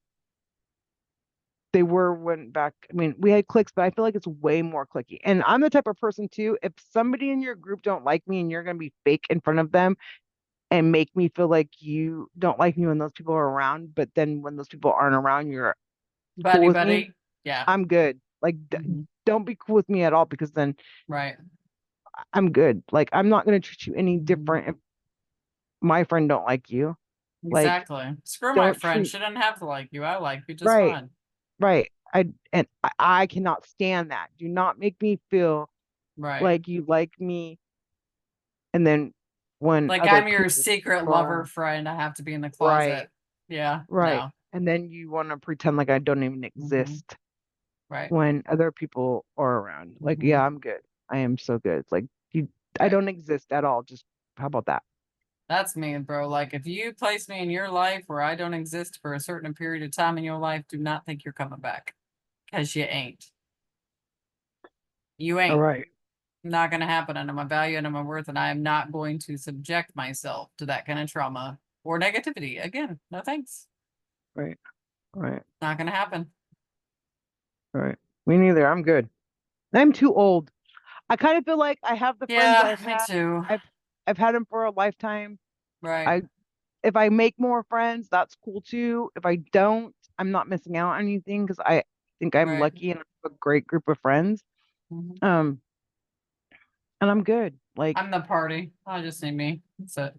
they were when back. I mean, we had clicks, but I feel like it's way more clicky. And I'm the type of person too, if somebody in your group don't like me and you're gonna be fake in front of them and make me feel like you don't like me when those people are around, but then when those people aren't around, you're cool Buddy, with me, buddy. Yeah. I'm good. Like Hmm. don't be cool with me at all because then Right. I'm good. Like I'm not gonna treat you any Hmm. different if my friend don't like you. Like Exactly. Screw my don't friend. treat She doesn't have to like you. I like you just right, fine. right. I cannot stand that. Do not make me feel Right. like you like me and then when Like other I'm your people secret are lover around, friend. I have to be in the right, closet. Yeah. right. No. And then you want to pretend like I don't even Hmm. exist Right. when other people are around. Like, Hmm. yeah, I'm good. I am so good. Like you I Right. don't exist at all. Just how about that? That's me, bro. Like if you place me in your life where I don't exist for a certain period of time in your life, do not think you're coming back. Because you ain't. You All ain't. right. Not gonna happen under my value and my worth, and I am not going to subject myself to that kind of trauma or negativity. Again, no thanks. Right. Right. Not gonna happen. Right. Me neither. I'm good. I'm too old. I kind of feel like I have the friends Yeah, I've me had. too. I've I've had them for a lifetime. Right. I if I make more friends, that's cool too. If I don't, I'm not missing out on anything because I think I'm Right. lucky and I have a great group of friends. Mhm. Um, and I'm good. Like I'm the party. I just need me. That's it.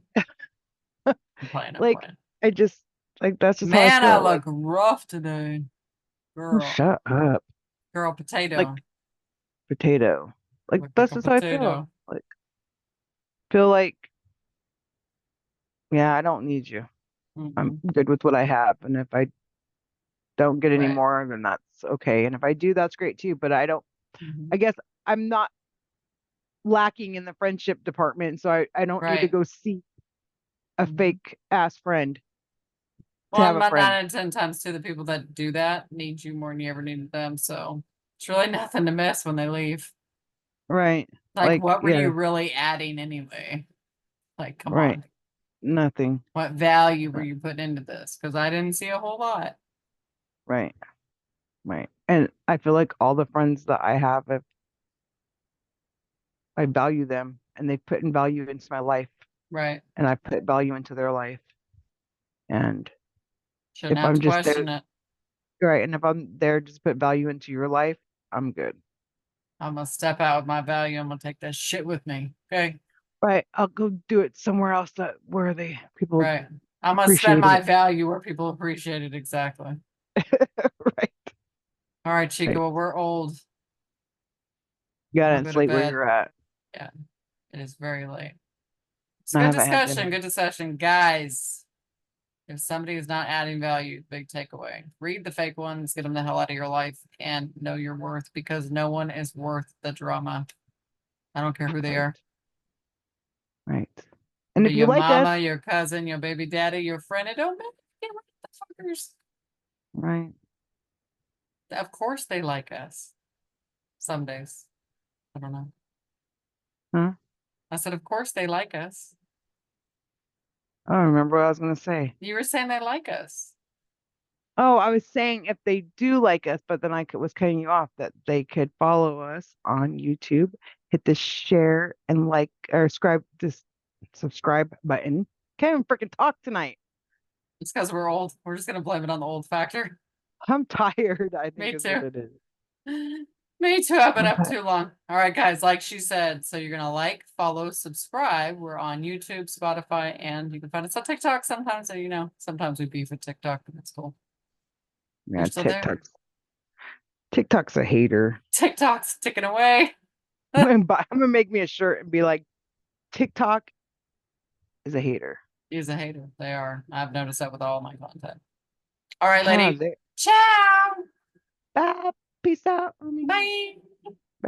I'm playing. I'm like playing. I just like that's just how I Man, I feel. look Like rough today. oh, Girl. shut up. Girl, Like potato. potato. Like Look like that's a just how I feel. potato. Like feel like yeah, I don't need you. I'm Hmm. good with what I have, and if I don't get any Right. more, then that's okay. And if I do, that's great too. But I don't. Hmm. I guess I'm not lacking in the friendship department, so I don't need to Right. go see a Hmm. fake ass friend to Well, have and a about friend. 9 out of 10 times too, the people that do that need you more than you ever needed them. So it's really nothing to miss when they leave. Right. Like, Like, what were yeah, you really adding anyway? Like, come right. on. Nothing. What value were Right. you putting into this? Because I didn't see a whole lot. Right. Right. And I feel like all the friends that I have, if I value them and they've put in value into my life Right. and I put value into their life. And Shouldn't if have I'm to just there, question it. right. And if I'm there just to put value into your life, I'm good. I'm gonna step out with my value. I'm gonna take that shit with me. Okay. Right. I'll go do it somewhere else that where they people Right. I'm gonna spend appreciate my it. value where people appreciate it. Exactly. Right. All right, Right. Chico. We're old. You I'm gotta gonna go to inflate where bed. you're at. Yeah, it is very late. It's I good haven't had discussion. dinner. Good discussion, guys. If somebody is not adding value, big takeaway. Read the fake ones, get them the hell out of your life, and know your worth because no one is worth the drama. I don't care who they Right. are. Right. And Be if you your like us, mama, your cousin, your baby daddy, your friend. It don't matter. Get rid of the fuckers. right. Of course they like us. Some days. I don't know. Huh? I said, of course they like us. I don't remember what I was gonna say. You were saying they like us. Oh, I was saying if they do like us, but then was cutting you off that they could follow us on YouTube, hit the share and like or subscribe button. Can't even freaking talk tonight. It's because we're old. We're just gonna blame it on the old factor. I'm tired, I think Me is what too. it is. Me too. I've been up Okay. too long. All right, guys, like she said, so you're gonna like, follow, subscribe. We're on YouTube, Spotify, and you can find us on TikTok sometimes. So, sometimes we beef with TikTok, but it's cool. We're Yeah, still there. TikTok's a hater. TikTok's ticking away. I'm gonna make me a shirt and be like, TikTok is a hater. He's a hater. They are. I've noticed that with all my content. All right, Huh, lady. Ciao. bye. Peace out. Bye.